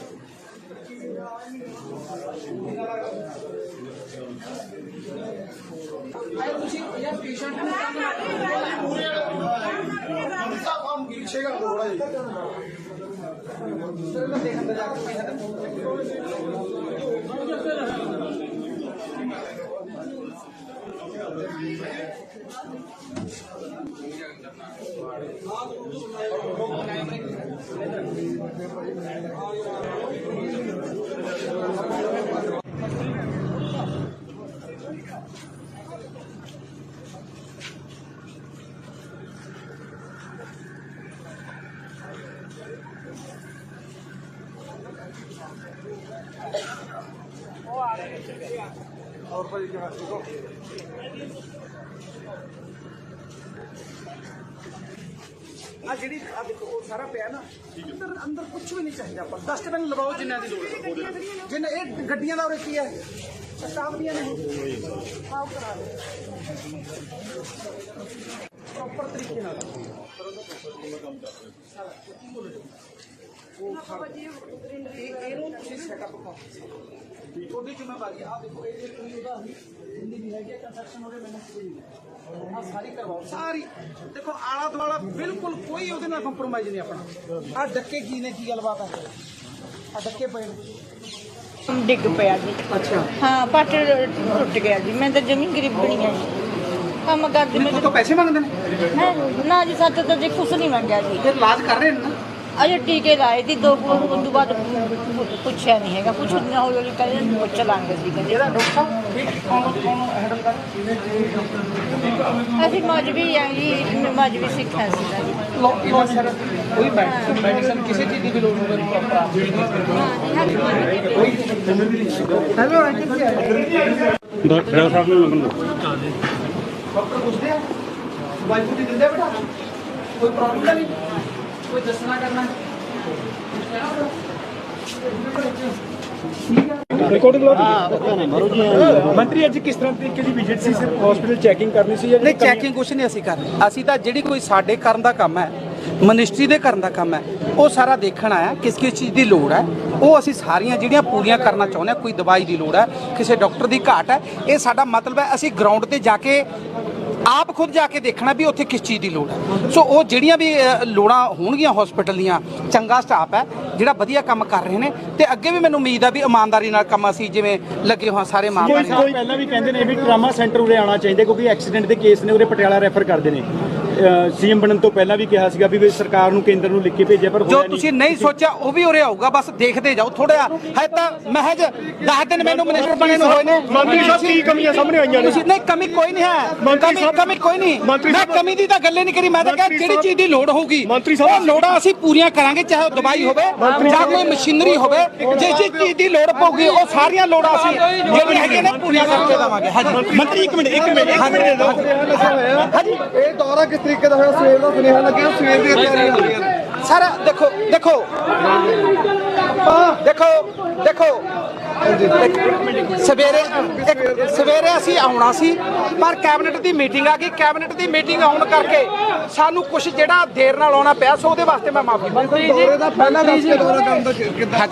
ਆਏ ਤੁਸੀਂ ਯਾਰ ਪੇਸ਼ੈਂਟ ਨੂੰ ਕੰਮ ਗਿਰਛੇਗਾ ਥੋੜਾ ਜਿਹਾ ਦੇਖਣ ਦਾ ਜਾ ਕੇ ਆ ਜਿਹੜੀ ਆ ਦੇਖੋ ਉਹ ਸਾਰਾ ਪਿਆ ਨਾ ਅੰਦਰ ਅੰਦਰ ਕੁਝ ਵੀ ਨਹੀਂ ਚਾਹੀਦਾ ਆਪਾਂ ਡਸਟਬਿਨ ਲਵਾਓ ਜਿੰਨਾਂ ਦੀ ਲੋੜ ਹੈ ਜਿੰਨਾ ਇਹ ਗੱਡੀਆਂ ਦਾ ਉਰੇ ਕੀ ਹੈ ਸਟਾਫ ਦੀਆਂ ਨੇ ਸਾਫ ਕਰਾ ਦੇ ਪ੍ਰੋਪਰ ਤਰੀਕੇ ਨਾਲ ਇਹਨੂੰ ਤੁਸੀਂ ਸੈਟਅਪ ਕਰੋ ਉਹਦੀ ਜ਼ਿੰਮੇਵਾਰੀ ਆ ਦੇਖੋ ਇਹ ਜਿਹੜੀ ਉਹਦਾ ਹਿੰਦੀ ਵੀ ਹੈਗੀ ਕੰਸਟਰਕਸ਼ਨ ਉਹਦੇ ਮੈਨੇਜ ਆ ਸਾਰੀ ਕਰਵਾਓ ਸਾਰੀ ਦੇਖੋ ਆਲਾ ਦੁਆਲਾ ਬਿਲਕੁਲ ਕੋਈ ਉਹਦੇ ਨਾਲ ਕੰਪਰੋਮਾਈਜ਼ ਨਹੀਂ ਆਪਣਾ ਆ ਡੱਕੇ ਕੀ ਨੇ ਕੀ ਗੱਲਬਾਤ ਹੈ ਆ ਡੱਕੇ ਪਏ ਨੇ ਡਿੱਗ ਪਿਆ ਜੀ ਅੱਛਾ ਹਾਂ ਪੱਟ ਟੁੱਟ ਗਿਆ ਜੀ ਮੈਂ ਤਾਂ ਜਮੀ ਗਰੀਬਣੀ ਆ ਜੀ ਕੰਮ ਕਰਦੀ ਮੇਰੇ ਤੋਂ ਪੈਸੇ ਮੰਗਦੇ ਨੇ ਮੈਂ ਨਾ ਜੀ ਸੱਤ ਤਾਂ ਜੀ ਕੁਛ ਨਹੀਂ ਮੰਗਿਆ ਜੀ ਫਿਰ ਇਲਾਜ ਕਰ ਰਹੇ ਨੇ ਨਾ ਅਜੇ ਟੀਕੇ ਲਾਏ ਸੀ ਦੋ ਉਸ ਤੋਂ ਬਾਅਦ ਪੁੱਛਿਆ ਨਹੀਂ ਹੈਗਾ ਕੁਛ ਨਾ ਹੌਲੀ ਹੌਲੀ ਕਹਿੰਦੇ ਪੁੱਛ ਲਾਂਗੇ ਜੀ ਕਹਿੰਦੇ ਇਹਦਾ ਡਾਕਟਰ ਸਾਹਿਬ ਠੀਕ ਕੌਣ ਹੈਂਡਲ ਕਰ ਅਸੀਂ ਮਜਬੀ ਆ ਜੀ ਮਜਬੀ ਸਿੱਖਿਆ ਸੀ ਜੀ ਲੋ ਸਰ ਕੋਈ ਮੈਡੀਸਨ ਕਿਸੇ ਚੀਜ਼ ਦੀ ਵੀ ਲੋੜ ਹੋਵੇ ਹੈਲੋ ਡਾਕਟਰ ਸਾਹਿਬ ਨੂੰ ਲੰਘਣ ਡਾਕਟਰ ਪੁੱਛਦੇ ਆ ਵਾਈਫ ਦੀ ਦਿੰਦੇ ਬੇਟਾ ਕੋਈ ਪ੍ਰੋਬਲਮ ਤਾਂ ਨਹੀਂ ਕੋਈ ਦੱਸਣਾ ਕਰਨਾ ਰਿਕਾਰਡਿੰਗ ਮੰਤਰੀ ਅੱਜ ਕਿਸ ਤਰ੍ਹਾਂ ਤਰੀਕੇ ਦੀ ਵਿਜ਼ਿਟ ਸੀ ਸਿਰਫ ਹਸਪੀਟਲ ਚੈਕਿੰਗ ਕਰਨੀ ਸੀ ਜਾਂ ਨਹੀਂ ਚੈਕਿੰਗ ਕੁਛ ਨਹੀਂ ਅਸੀਂ ਕਰਨੀ ਅਸੀਂ ਤਾਂ ਜਿਹੜੀ ਕੋਈ ਸਾਡੇ ਕਰਨ ਦਾ ਕੰਮ ਹੈ ਮਿਨਿਸਟਰੀ ਦੇ ਕਰਨ ਦਾ ਕੰਮ ਹੈ ਉਹ ਸਾਰਾ ਦੇਖਣ ਆਇਆ ਕਿਸ ਚੀਜ਼ ਦੀ ਲੋੜ ਹੈ ਉਹ ਅਸੀਂ ਸਾਰੀਆਂ ਜਿਹੜੀਆਂ ਪੂਰੀਆਂ ਕਰਨਾ ਚਾਹੁੰਦੇ ਹਾਂ ਕੋਈ ਦਵਾਈ ਦੀ ਲੋੜ ਹੈ ਕਿਸੇ ਡਾਕਟਰ ਦੀ ਘਾਟ ਹੈ ਇਹ ਸਾਡਾ ਮਤਲਬ ਹੈ ਅਸੀਂ ਗਰਾਊਂਡ ਤੇ ਜਾ ਕੇ ਆਪ ਖੁਦ ਜਾ ਕੇ ਦੇਖਣਾ ਵੀ ਉੱਥੇ ਕਿਸ ਚੀਜ਼ ਦੀ ਲੋੜ ਹੈ ਸੋ ਉਹ ਜਿਹੜੀਆਂ ਵੀ ਲੋੜਾਂ ਹੋਣਗੀਆਂ ਹਸਪੀਟਲ ਦੀਆਂ ਚੰਗਾ ਸਟਾਫ ਹੈ ਜਿਹੜਾ ਵਧੀਆ ਕੰਮ ਕਰ ਰਹੇ ਨੇ ਤੇ ਅੱਗੇ ਵੀ ਮੈਨੂੰ ਉਮੀਦ ਆ ਵੀ ਇਮਾਨਦਾਰੀ ਨਾਲ ਕੰਮ ਅਸੀਂ ਜਿਵੇਂ ਲੱਗੇ ਹੋਏ ਸਾਰੇ ਇਮਾਨਦਾਰੀ ਨਾਲ ਪਹਿਲਾਂ ਵੀ ਕਹਿੰਦੇ ਨੇ ਵੀ ਟਰਾਮਾ ਸੈਂਟਰ ਉਰੇ ਆਉਣਾ ਚਾਹੀਦਾ ਕਿਉਂਕਿ ਐਕਸੀਡੈਂਟ ਦੇ ਕੇਸ ਨੇ ਉਰੇ ਪਟਿਆਲਾ ਰੈਫਰ ਕਰਦੇ ਨੇ ਸੀਐਮ ਬਣਨ ਤੋਂ ਪਹਿਲਾਂ ਵੀ ਕਿਹਾ ਸੀਗਾ ਵੀ ਸਰਕਾਰ ਨੂੰ ਕੇਂਦਰ ਨੂੰ ਲਿਖ ਕੇ ਭੇਜਿਆ ਪਰ ਜੋ ਤੁਸੀਂ ਨਹੀਂ ਸੋਚਿਆ ਉਹ ਵੀ ਉਰੇ ਆਊਗਾ ਬਸ ਦੇਖਦੇ ਜਾਓ ਥੋੜਾ ਹੈ ਤਾਂ ਮਹਿਜ 10 ਦਿਨ ਮੈਨੂੰ ਮਿਨਿਸਟਰ ਬਣੇ ਨੂੰ ਹੋਏ ਨੇ ਮੰਤਰੀ ਸਾਹਿਬ ਕੀ ਕਮੀਆਂ ਸਾਹਮਣੇ ਆਈਆਂ ਨੇ ਤੁਸੀਂ ਨਹੀਂ ਕਮੀ ਕੋਈ ਨਹੀਂ ਹੈ ਕਮੀ ਕੋਈ ਨਹੀਂ ਮੈਂ ਕਮੀ ਦੀ ਤਾਂ ਗੱਲ ਹੀ ਨਹੀਂ ਕਰੀ ਮੈਂ ਤਾਂ ਕਿਹਾ ਜਿਹੜੀ ਚੀਜ਼ ਦੀ ਲੋੜ ਹੋਊਗੀ ਉਹ ਲੋੜਾਂ ਅਸੀਂ ਪੂਰੀਆਂ ਕਰਾਂਗੇ ਚਾਹੇ ਉਹ ਦਵਾਈ ਹੋਵੇ ਜਾਂ ਕੋਈ ਮਸ਼ੀਨਰੀ ਹੋਵੇ ਜਿਸ ਚੀਜ਼ ਦੀ ਲੋੜ ਪਊਗੀ ਉਹ ਸਾਰੀਆਂ ਲੋੜਾਂ ਅਸੀਂ ਜਿਹੜੀਆਂ ਹੈਗੀਆਂ ਨੇ ਪੂਰੀਆਂ ਕਰਕੇ ਦੇਵਾਂਗੇ ਹਾਂਜੀ ਮੰਤਰੀ ਇੱਕ ਮਿੰਟ ਦੇ ਦਿਓ ਹਾਂਜੀ ਇਹ ਦੌਰਾ ਕਿਸ ਤਰੀਕੇ ਦਾ ਹੋਇਆ ਸਵੇਰ ਦਾ ਸੁਨੇਹਾ ਲੱਗਿਆ ਸਵੇਰ ਦੀਆਂ ਤਿਆਰੀਆਂ ਹੋ ਰਹੀਆਂ ਨੇ ਸਰ ਦੇਖੋ ਸਵੇਰੇ ਅਸੀਂ ਆਉਣਾ ਸੀ ਪਰ ਕੈਬਨਿਟ ਦੀ ਮੀਟਿੰਗ ਆ ਗਈ ਕੈਬਨਿਟ ਦੀ ਮੀਟਿੰਗ ਆਉਣ ਕਰਕੇ ਸਾਨੂੰ ਕੁਝ ਜਿਹੜਾ ਦੇਰ ਨਾਲ ਆਉਣਾ ਪਿਆ ਸੋ ਉਹਦੇ ਵਾਸਤੇ ਮੈਂ ਮਾਫੀ ਮੰਗਦਾ ਦੌਰੇ ਦਾ ਪਹਿਲਾਂ ਦੱਸ ਕੇ ਦੌਰਾ ਕਰਨ ਦਾ ਕਿੱਦਾਂ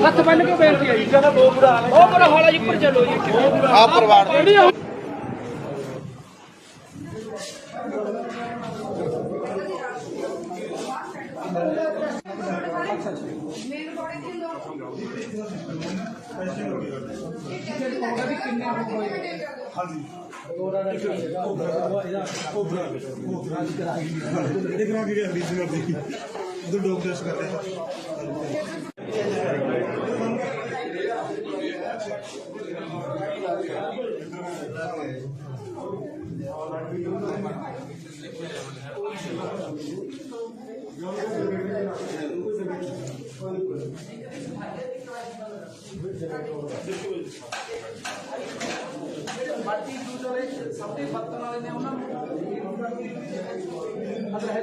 ਹੱਥ ਬੰਨ ਕੇ ਬੇਨਤੀ ਹੈ ਜੀ ਕਹਿੰਦਾ ਬਹੁਤ ਬੁਰਾ ਹਾਲ ਹੈ ਉਹ ਬੜਾ ਹਾਲ ਹੈ ਜੀ ਉੱਪਰ ਚਲੋ ਜੀ ਆ ਪਰਿਵਾਰ ਬਾਕੀ ਦੂਸਰੇ ਸਭ ਤੋਂ ਬਰਤਨ ਵਾਲੇ ਨੇ ਉਹਨਾਂ ਨੂੰ ਅਦਰ ਹੈ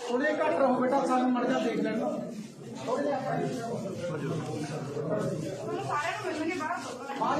ਥੋੜੇ ਘੱਟ ਰਹੋ ਬੇਟਾ ਸਾਨੂੰ ਮੜ ਜਾ ਦੇਖ ਲੈਣ ਥੋੜੇ ਜਿਹਾ ਬਾਹਰ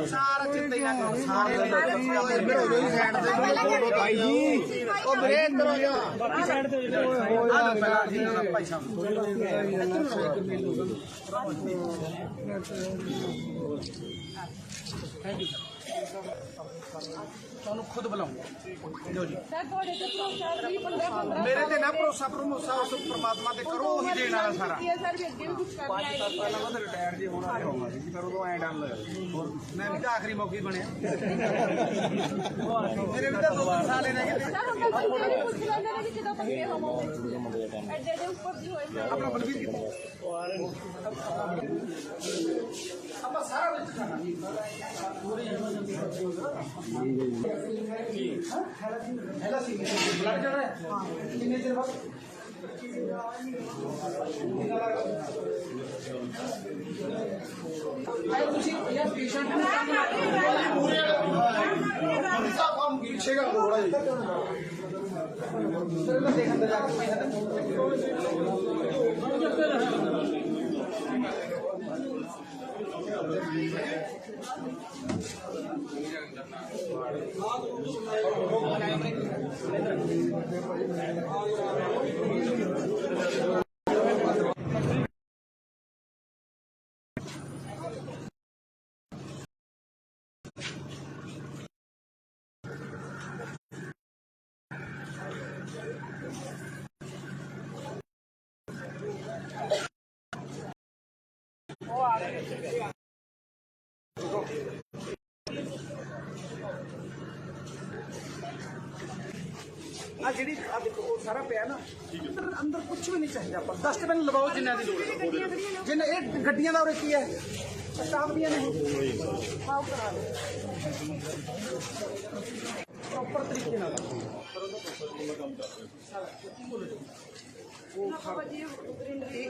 ਸਾਰਾ ਚਿੱਤੇ ਨਾ ਕਰੋ ਸਾਰੇ ਇੱਧਰ ਹੋ ਜਾਓ ਸਾਈਡ ਤੇ ਭਾਈ ਜੀ ਉਹ ਵੀਰੇ ਇੱਧਰ ਹੋ ਜਾ ਬਾਕੀ ਸਾਈਡ ਤੇ ਭਾਈ ਸਾਹਿਬ ਥੈਂਕ ਯੂ ਤੁਹਾਨੂੰ ਖੁਦ ਬੁਲਾਉਂਗਾ ਲਓ ਜੀ ਮੇਰੇ ਤੇ ਨਾ ਭਰੋਸਾ ਉਸ ਪ੍ਰਮਾਤਮਾ ਤੇ ਕਰੋ ਉਹੀ ਦੇਣ ਵਾਲਾ ਸਾਰਾ ਪਹਿਲਾਂ ਮੈਂ ਰਿਟਾਇਰ ਜੀ ਹੋਣਾ ਚਾਹੁੰਦਾ ਸੀ ਪਰ ਉਦੋਂ ਐਂ ਡਰ ਲੱਗਿਆ ਮੈਂ ਵੀ ਤਾਂ ਆਖਰੀ ਮੌਕੇ ਬਣਿਆ ਮੇਰੇ ਵੀ ਤਾਂ 2 ਸਾਲ ਹੀ ਰਹਿ ਗਏ ਆਪਣਾ ਬਲਵੀਰ ਕਿੱਥੇ ਆਪਾਂ ਸਾਰਾ ਵਿੱਚ ਜਾਣਾ ਹੈਲਾ ਸੀ ਲੱਗ ਜਾਣਾ ਹਾਂ ਕਿੰਨੇ ਚਿਰ ਬਾਅਦ ਆਏ ਤੁਸੀਂ ਯਾਰ ਪੇਸ਼ੈਂਟ ਨੂੰ ਸਾਹਿਬ ਹਮ ਗਿਰਛੇਗਾ ਥੋੜਾ ਜਿਹਾ ਸਰ ਮੈਂ ਦੇਖਣ ਦਾ ਜਾ ਕੇ ਪੈਸਾ ਆ ਜਿਹੜੀ ਆ ਦੇਖੋ ਉਹ ਸਾਰਾ ਪਿਆ ਨਾ ਅੰਦਰ ਕੁਝ ਵੀ ਨਹੀਂ ਚਾਹੀਦਾ ਆਪਾਂ ਡਸਟਬਿਨ ਲਵਾਓ ਜਿੰਨਾਂ ਦੀ ਲੋੜ ਹੈ ਜਿੰਨਾ ਇਹ ਗੱਡੀਆਂ ਦਾ ਉਰੇ ਕੀ ਹੈ ਸਟਾਫ ਦੀਆਂ ਨਹੀਂ ਆਓ ਕਰਾ ਲਓ ਪ੍ਰੋਪਰ ਤਰੀਕੇ ਨਾਲ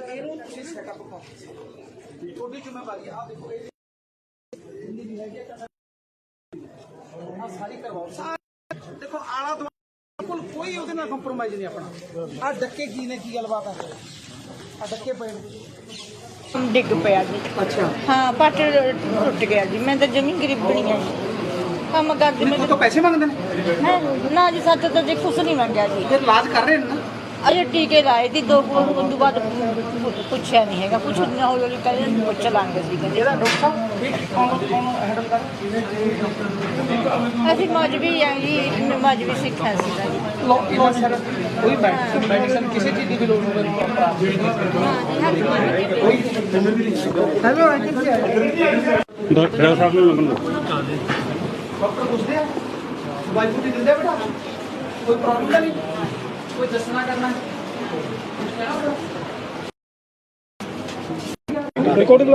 ਇਹਨੂੰ ਤੁਸੀਂ ਸੈਟਅਪ ਕਰੋ ਤੁਹਾਡੀ ਜ਼ਿੰਮੇਵਾਰੀ ਆ ਦੇਖੋ ਇਹ ਜਿੰਨੀ ਵੀ ਹੈਗੀ ਆ ਸਾਰੀ ਕਰਵਾਓ ਦੇਖੋ ਆਲਾ ਬਿਲਕੁਲ ਕੋਈ ਉਹਦੇ ਨਾਲ ਕੰਪਰੋਮਾਈਜ਼ ਨਹੀਂ ਆਪਣਾ ਆ ਡੱਕੇ ਕੀ ਨੇ ਕੀ ਗੱਲਬਾਤ ਹੈ ਆ ਡੱਕੇ ਪਏ ਨੇ ਡਿੱਗ ਪਿਆ ਜੀ ਅੱਛਾ ਹਾਂ ਪੱਟ ਟੁੱਟ ਗਿਆ ਜੀ ਮੈਂ ਤਾਂ ਜਮੀ ਗਰੀਬਣੀ ਆ ਜੀ ਕੰਮ ਕਰਦੀ ਉਹ ਤੋਂ ਪੈਸੇ ਮੰਗਦੇ ਨੇ ਮੈਂ ਨਾ ਜੀ ਸੱਚ ਤਾਂ ਜੀ ਕੁਛ ਨਹੀਂ ਮੰਗਿਆ ਜੀ ਫਿਰ ਇਲਾਜ ਕਰ ਰਹੇ ਨੇ ਨਾ ਅਜੇ ਟੀਕੇ ਲਾਏ ਸੀ 2 ਤੋਂ ਬਾਅਦ ਪੁੱਛਿਆ ਨਹੀਂ ਹੈਗਾ ਕੁਛ ਨਾ ਹੌਲੀ ਹੌਲੀ ਕਹਿੰਦੇ ਪੁੱਛ ਲਾਂਗੇ ਸੀ ਕਹਿੰਦੇ ਇਹਦਾ ਡਾਕਟਰ ਸਾਹਿਬ ਠੀਕ ਕੌਣ ਹੈਂਡਲ ਕਰ ਅਸੀਂ ਮਜਬੀ ਆ ਜੀ ਮਜਬੀ ਸਿੱਖਿਆ ਸੀ ਜੀ ਲੋ ਸਰ ਕੋਈ ਮੈਡੀਸਨ ਕਿਸੇ ਚੀਜ਼ ਦੀ ਵੀ ਲੋੜ ਹੋਵੇ ਹੈਲੋ ਡਾਕਟਰ ਸਾਹਿਬ ਨੂੰ ਲੰਬਣ ਡਾਕਟਰ ਪੁੱਛਦੇ ਆ ਦਵਾਈ ਪੂਰੀ ਦਿੰਦੇ ਆ ਬੇਟਾ ਕੋਈ ਪ੍ਰੋਬਲਮ ਤਾਂ ਨਹੀਂ ਕੋਈ ਦੱਸਣਾ ਕਰਨਾ ਰਿਕਾਰਡਿੰਗ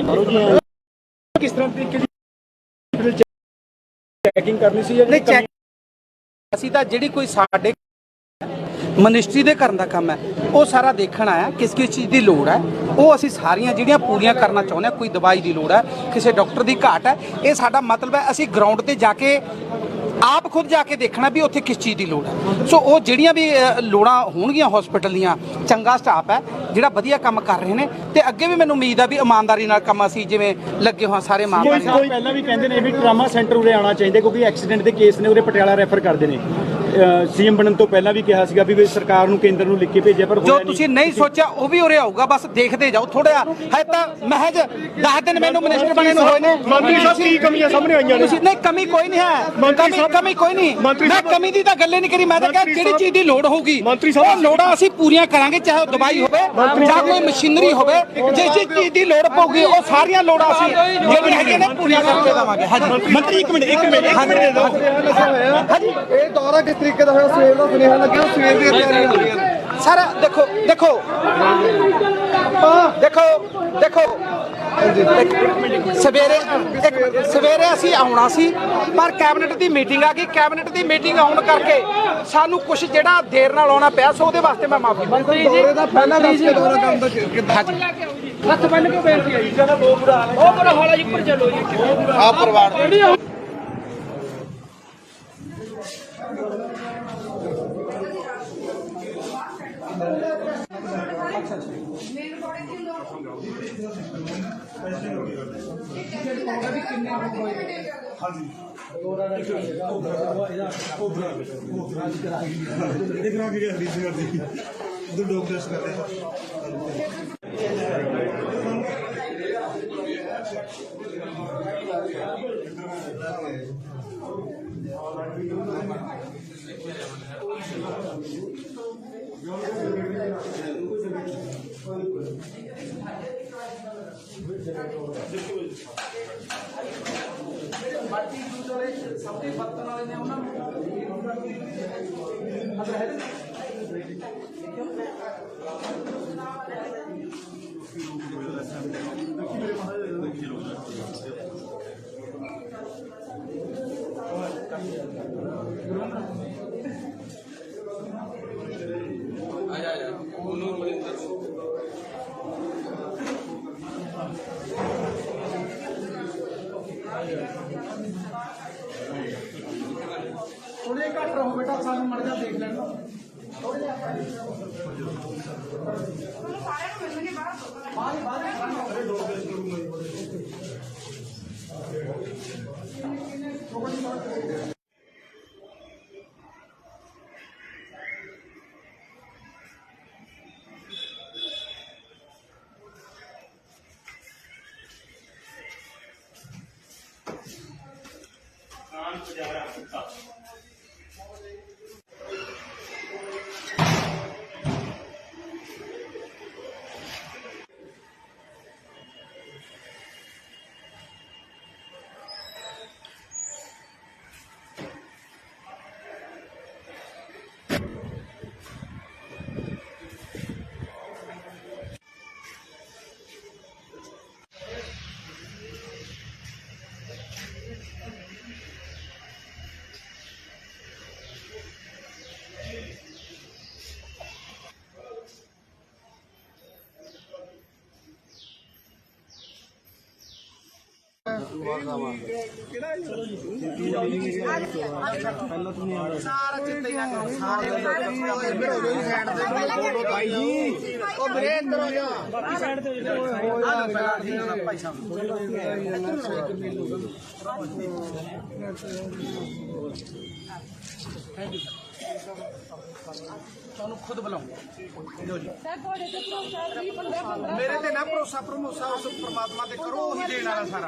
ਕਰੋ ਜੀ ਕਿਸ ਤਰ੍ਹਾਂ ਤਰੀਕੇ ਦੀ ਚੈਕਿੰਗ ਕਰਨੀ ਸੀ ਨਹੀਂ ਚੈੱਕ ਅਸੀਂ ਤਾਂ ਜਿਹੜੀ ਕੋਈ ਸਾਡੇ ਮਨਿਸਟਰੀ ਦੇ ਕਰਨ ਦਾ ਕੰਮ ਹੈ ਉਹ ਸਾਰਾ ਦੇਖਣ ਆਇਆ ਕਿਸ ਚੀਜ਼ ਦੀ ਲੋੜ ਹੈ ਉਹ ਅਸੀਂ ਸਾਰੀਆਂ ਜਿਹੜੀਆਂ ਪੂਰੀਆਂ ਕਰਨਾ ਚਾਹੁੰਦੇ ਹਾਂ ਕੋਈ ਦਵਾਈ ਦੀ ਲੋੜ ਹੈ ਕਿਸੇ ਡਾਕਟਰ ਦੀ ਘਾਟ ਹੈ ਇਹ ਸਾਡਾ ਮਤਲਬ ਹੈ ਅਸੀਂ ਗਰਾਊਂਡ ਤੇ ਜਾ ਕੇ ਆਪ ਖੁਦ ਜਾ ਕੇ ਦੇਖਣਾ ਵੀ ਉੱਥੇ ਕਿਸ ਚੀਜ਼ ਦੀ ਲੋੜ ਹੈ ਸੋ ਉਹ ਜਿਹੜੀਆਂ ਵੀ ਲੋੜਾਂ ਹੋਣਗੀਆਂ ਹਸਪੀਟਲ ਦੀਆਂ ਚੰਗਾ ਸਟਾਫ ਹੈ ਜਿਹੜਾ ਵਧੀਆ ਕੰਮ ਕਰ ਰਹੇ ਨੇ ਤੇ ਅੱਗੇ ਵੀ ਮੈਨੂੰ ਉਮੀਦ ਆ ਵੀ ਇਮਾਨਦਾਰੀ ਨਾਲ ਕੰਮ ਅਸੀਂ ਜਿਵੇਂ ਲੱਗੇ ਹੋਏ ਸਾਰੇ ਇਮਾਨਦਾਰੀ ਨਾਲ ਪਹਿਲਾਂ ਵੀ ਕਹਿੰਦੇ ਨੇ ਵੀ ਟਰਾਮਾ ਸੈਂਟਰ ਉਰੇ ਆਉਣਾ ਚਾਹੀਦਾ ਕਿਉਂਕਿ ਐਕਸੀਡੈਂਟ ਦੇ ਕੇਸ ਨੇ ਉਰੇ ਪਟਿਆਲਾ ਰੈਫਰ ਕਰਦੇ ਨੇ ਸੀਐਮ ਬਣਨ ਤੋਂ ਪਹਿਲਾਂ ਵੀ ਕਿਹਾ ਸੀਗਾ ਵੀ ਸਰਕਾਰ ਨੂੰ ਕੇਂਦਰ ਨੂੰ ਲਿਖ ਕੇ ਭੇਜਿਆ, ਪਰ ਜੋ ਤੁਸੀਂ ਨਹੀਂ ਸੋਚਿਆ ਉਹ ਵੀ ਉਰੇ ਆਊਗਾ, ਬਸ ਦੇਖਦੇ ਜਾਓ ਥੋੜਾ। ਹੈ ਤਾਂ ਮਹਿਜ 10 ਦਿਨ ਮੈਨੂੰ ਮਿਨਿਸਟਰ ਬਣੇ ਨੂੰ ਹੋਏ ਨੇ। ਮੰਤਰੀ ਸਾਹਿਬ ਕੀ ਕਮੀਆਂ ਸਾਹਮਣੇ ਆਈਆਂ ਨੇ? ਤੁਸੀਂ ਨਹੀਂ, ਕਮੀ ਕੋਈ ਨਹੀਂ ਹੈ, ਕਮੀ ਕੋਈ ਨਹੀਂ। ਮੈਂ ਕਮੀ ਦੀ ਤਾਂ ਗੱਲ ਹੀ ਨਹੀਂ ਕਰੀ, ਮੈਂ ਤਾਂ ਕਿਹਾ ਜਿਹੜੀ ਚੀਜ਼ ਦੀ ਲੋੜ ਹੋਊਗੀ ਉਹ ਲੋੜਾਂ ਅਸੀਂ ਪੂਰੀਆਂ ਕਰਾਂਗੇ, ਚਾਹੇ ਉਹ ਦਵਾਈ ਹੋਵੇ ਜਾਂ ਕੋਈ ਮਸ਼ੀਨਰੀ ਹੋਵੇ। ਜਿਸ ਚੀਜ਼ ਦੀ ਲੋੜ ਪਊਗੀ ਉਹ ਸਾਰੀਆਂ ਲੋੜਾਂ ਅਸੀਂ ਜਿਹੜੀਆਂ ਹੈਗੀਆਂ ਨੇ ਪੂਰੀਆਂ ਕਰਕੇ ਦੇਵਾਂਗੇ। ਹਾਂਜੀ ਮੰਤਰੀ ਇੱਕ ਮਿੰਟ ਦੇ ਦਿਓ। ਇਹ ਦੌਰਾ ਕਿਸ ਤਰੀਕੇ ਦਾ ਹੋਇਆ? ਸਵੇਰ ਦਾ ਸੁਨੇਹਾ ਲੱਗਿਆ, ਸਵੇਰ ਦੀਆਂ ਤਿਆਰੀਆਂ ਹੋ ਰਹੀਆਂ ਨੇ। ਸਰ ਦੇਖੋ ਸਵੇਰੇ ਅਸੀਂ ਆਉਣਾ ਸੀ, ਪਰ ਕੈਬਨਿਟ ਦੀ ਮੀਟਿੰਗ ਆ ਗਈ। ਕੈਬਨਿਟ ਦੀ ਮੀਟਿੰਗ ਆਉਣ ਕਰਕੇ ਸਾਨੂੰ ਕੁਝ ਜਿਹੜਾ ਦੇਰ ਨਾਲ ਆਉਣਾ ਪਿਆ, ਸੋ ਉਹਦੇ ਵਾਸਤੇ ਮੈਂ ਮਾਫੀ ਮੰਗਦਾ। ਦੌਰੇ ਦਾ ਪਹਿਲਾਂ ਦੱਸ ਕੇ ਦੌਰਾ ਕਰਨ ਦਾ ਕਿੱਦਾਂ? ਹੱਥ ਬੰਨ ਕੇ ਬੇਨਤੀ ਹੈ ਜੀ, ਜਦੋਂ ਬਹੁਤ ਬੁਰਾ ਹਾਲ ਹੈ ਜੀ, ਉੱਪਰ ਚੱਲੋ ਜੀ। ਆ ਪਰਿਵਾਰ ਸਭ ਦੇ ਬਰਤਨ ਵਾਲੇ ਨੇ ਉਹਨਾਂ ਨੂੰ थोड़े घट रहो बेटा, सानू मर जा देख लेना ਤੁਹਾਨੂੰ ਖੁਦ ਬੁਲਾਉਂਗਾ ਜੋ ਜੀ ਮੇਰੇ ਤੇ ਨਾ ਭਰੋਸਾ ਉਸ ਪ੍ਰਮਾਤਮਾ ਤੇ ਕਰੋ, ਉਹੀ ਦੇਣ ਵਾਲਾ ਸਾਰਾ।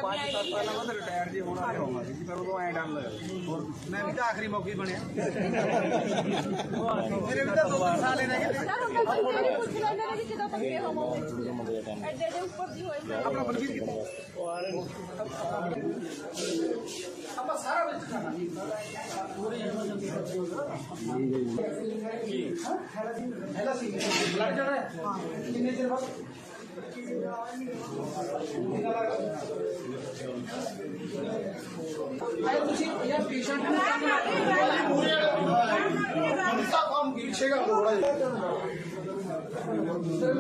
ਪਹਿਲਾਂ ਮੈਂ ਰਿਟਾਇਰ ਜੀ ਹੋਣਾ ਹੋਊਗਾ ਜੀ, ਪਰ ਉਦੋਂ ਐਂ ਡਰ ਲੱਗਿਆ ਮੈਂ ਵੀ ਤਾਂ ਆਖਰੀ ਮੌਕੇ ਬਣਿਆ। ਮੇਰੇ ਵੀ ਤਾਂ 2 ਸਾਲ ਹੀ ਰਹਿ ਗਏ। ਆਪਣਾ ਬਲਵੀਰ ਕਿੱਥੇ ਆਪਾਂ ਸਾਰਾ ਵਿੱਚ ਖਾਣਾ ਹੈਲਾ ਸੀ ਬਲੱਡ ਚੜਾ ਹੈ ਕਿੰਨੇ ਚਿਰ ਬਾਅਦ ਆਏ ਤੁਸੀਂ ਯਾਰ ਪੇਸ਼ੈਂਟ ਨੂੰ ਕੰਮ ਗਿਰਛੇਗਾ ਥੋੜਾ ਜਿਹਾ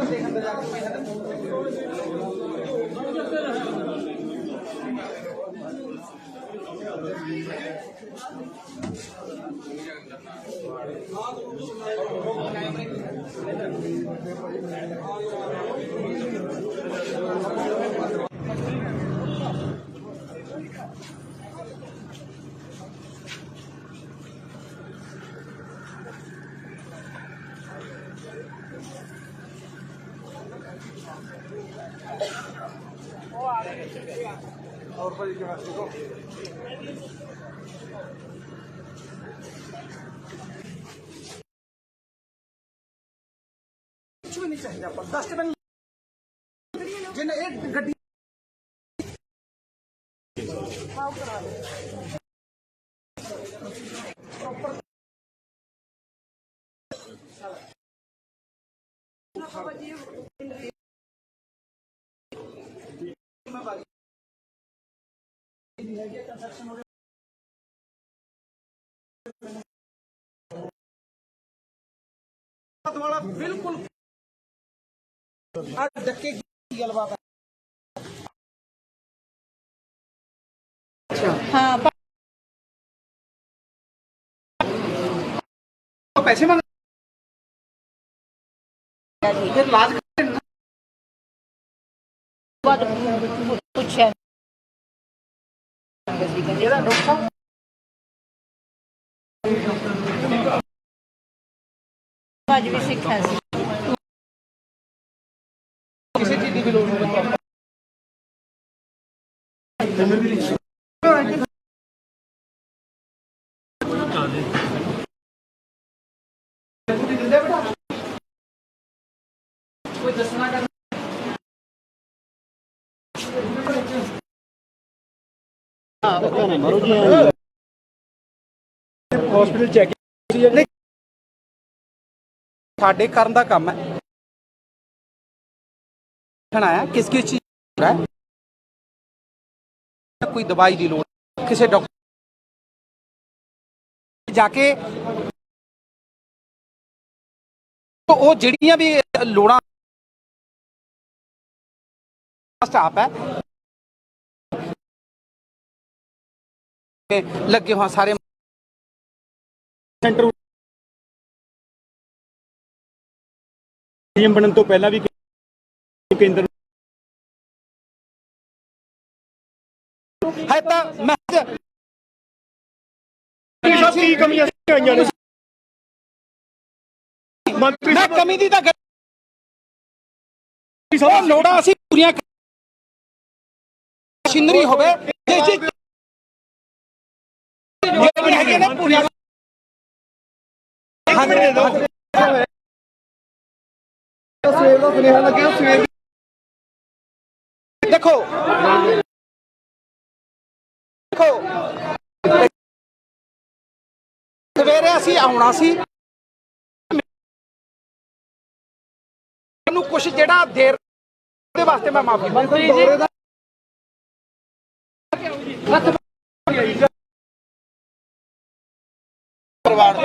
ਦੇਖਣ ਤੇ ਜਾ ਕੇ और भाई के वास्ते को कुछ भी नहीं चाहिए आपको डस्टबिन जिन्हें एक गड्डी वाला बिल्कुल धक्के की गलबात है। हाँ तो पैसे मांग फिर लाज बाद पूछा आज भी सीखा सी किसी चीज की लोड़ नहीं कोई दसना कर ਹਸਪੀਟਲ ਚੈੱਕ ਸਾਡੇ ਕਰਨ ਦਾ ਕੰਮ ਹੈ ਦੇਖਣਾ ਹੈ ਕਿਸ ਚੀਜ਼ ਹੈ ਕੋਈ ਦਵਾਈ ਦੀ ਲੋੜ ਕਿਸੇ ਡਾਕਟਰ ਜਾ ਕੇ ਉਹ ਜਿਹੜੀਆਂ ਵੀ ਲੋੜਾਂ ਸਟਾਫ ਹੈ ਲੱਗੇ ਹੋਏ ਸਾਰੇ ਸੈਂਟਰ ਸੀਐਮ ਬਣਨ ਤੋਂ ਪਹਿਲਾਂ ਵੀ ਕੇਂਦਰ ਹੈ ਤਾਂ ਮੈਂ ਕੀ ਕਮੀਆਂ ਆਈਆਂ ਨੇ ਮੰਤਰੀ ਮੈਂ ਕਮੀ ਦੀ ਤਾਂ ਸਾਹਿਬ ਲੋੜਾਂ ਅਸੀਂ ਪੂਰੀਆਂ ਮਸ਼ੀਨਰੀ ਹੋਵੇ ਜਿਹੜੀਆਂ ਹੈਗੀਆਂ ਨੇ ਪੂਰੀਆਂ ਸਵੇਰ ਦਾ ਸੁਨੇਹਾ ਲੱਗਿਆ ਸਵੇਰ ਦੇਖੋ ਸਵੇਰੇ ਅਸੀਂ ਆਉਣਾ ਸੀ ਮੈਨੂੰ ਕੁਝ ਜਿਹੜਾ ਦੇਰ ਦੇ ਵਾਸਤੇ ਮੈਂ ਮਾਫੀ ਮੰਗਦੀ ਜੀ ਪਰਿਵਾਰ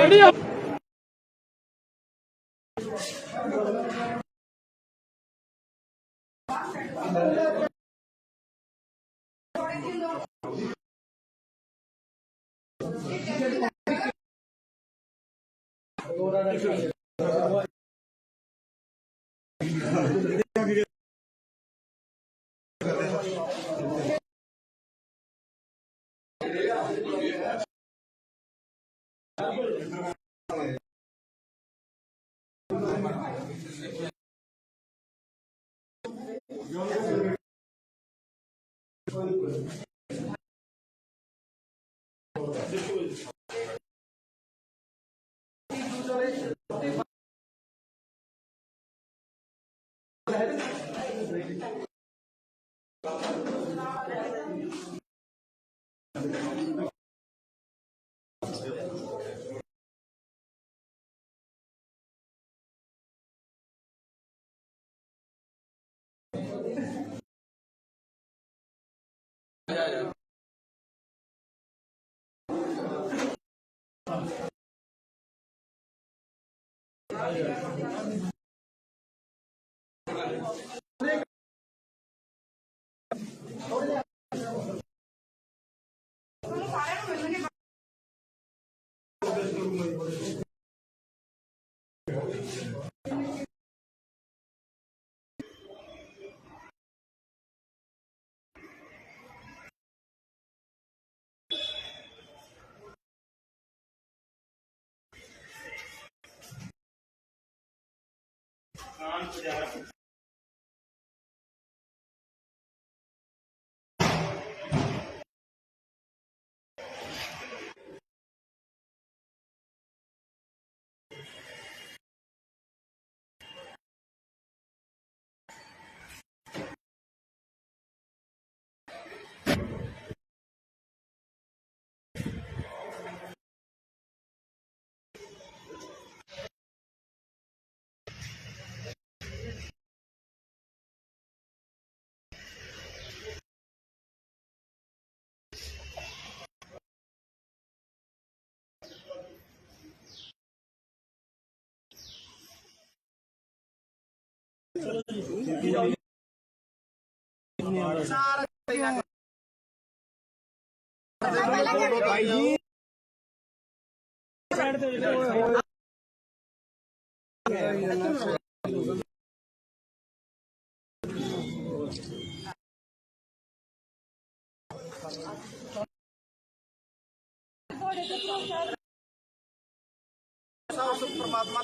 परमात्मा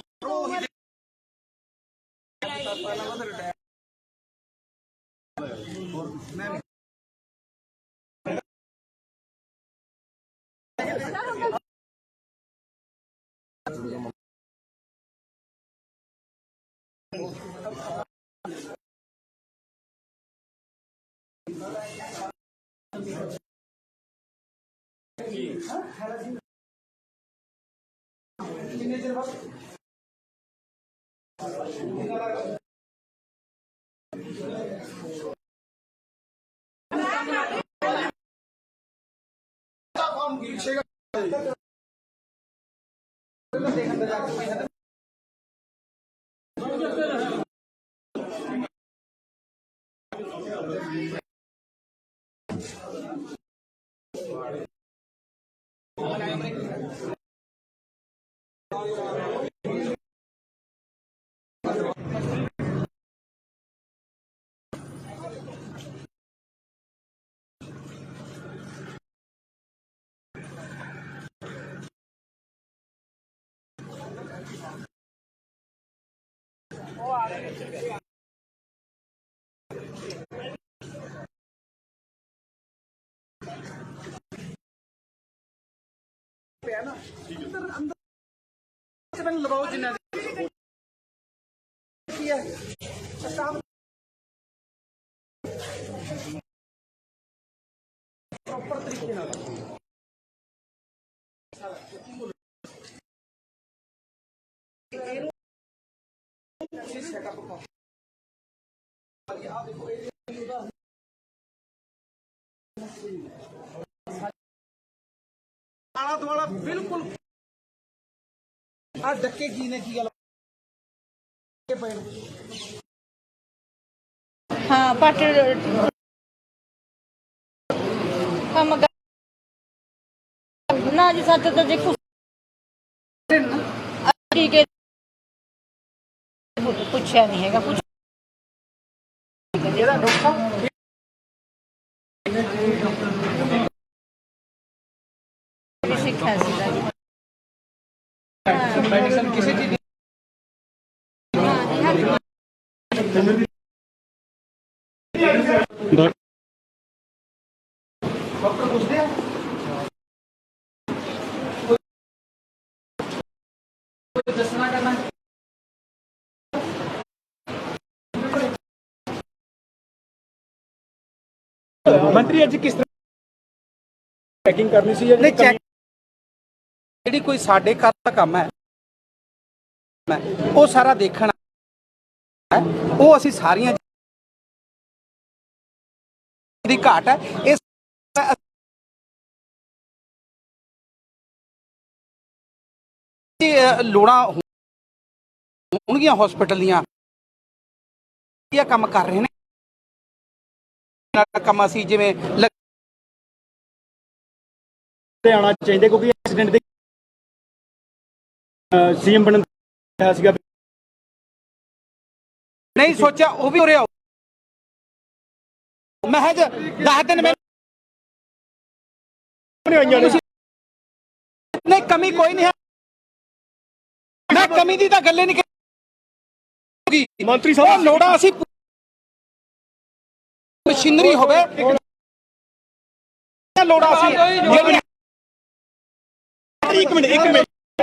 रंग लगाओ जिन्हें प्रॉपर तरीके ਨਾਲ सेटअप आला दुआला बिल्कुल आ डके की ने की गल हाँ पट काम ना जी सच तो जी ठीक है पूछा नहीं है कुछ सिखा मेडिसिन किसी चीज डॉक्टर पूछते हैं दसना करना ਮੰਤਰੀ ਅੱਜ ਕਿਸ ਤਰ੍ਹਾਂ ਚੈਕਿੰਗ ਕਰਨੀ ਸੀ ਜਾਂ ਨਹੀਂ ਚੈੱਕ ਜਿਹੜੀ ਕੋਈ ਸਾਡੇ ਘਰ ਦਾ ਕੰਮ ਹੈ ਉਹ ਸਾਰਾ ਦੇਖਣਾ ਹੈ ਉਹ ਅਸੀਂ ਸਾਰੀਆਂ ਦੀ ਘਾਟ ਹੈ ਇਸ ਲੋੜਾਂ ਹੋਣਗੀਆਂ ਹਸਪੀਟਲ ਦੀਆਂ ਇਹ ਕੰਮ ਕਰ ਰਹੇ ਨੇ ਕੰਮ ਅਸੀਂ ਜਿਵੇਂ ਆਉਣਾ ਚਾਹੀਦਾ ਕਿਉਂਕਿ ਐਕਸੀਡੈਂਟ ਦੇ ਸੀਐਮ ਬਣਨ ਦਾ ਸੀਗਾ ਨਹੀਂ ਸੋਚਿਆ ਉਹ ਵੀ ਹੋ ਰਿਹਾ ਮਹਿਜ 10 ਦਿਨ ਨਹੀਂ ਕਮੀ ਕੋਈ ਨਹੀਂ ਹੈ ਮੈਂ ਕਮੀ ਦੀ ਤਾਂ ਗੱਲ ਹੀ ਨਹੀਂ ਕੀਤੀ ਮੰਤਰੀ ਸਾਹਿਬ ਲੋੜਾਂ ਅਸੀਂ ਮਸ਼ੀਨਰੀ ਹੋਵੇ ਲੋੜਾਂ ਅਸੀਂ ਇੱਕ ਮਿੰਟ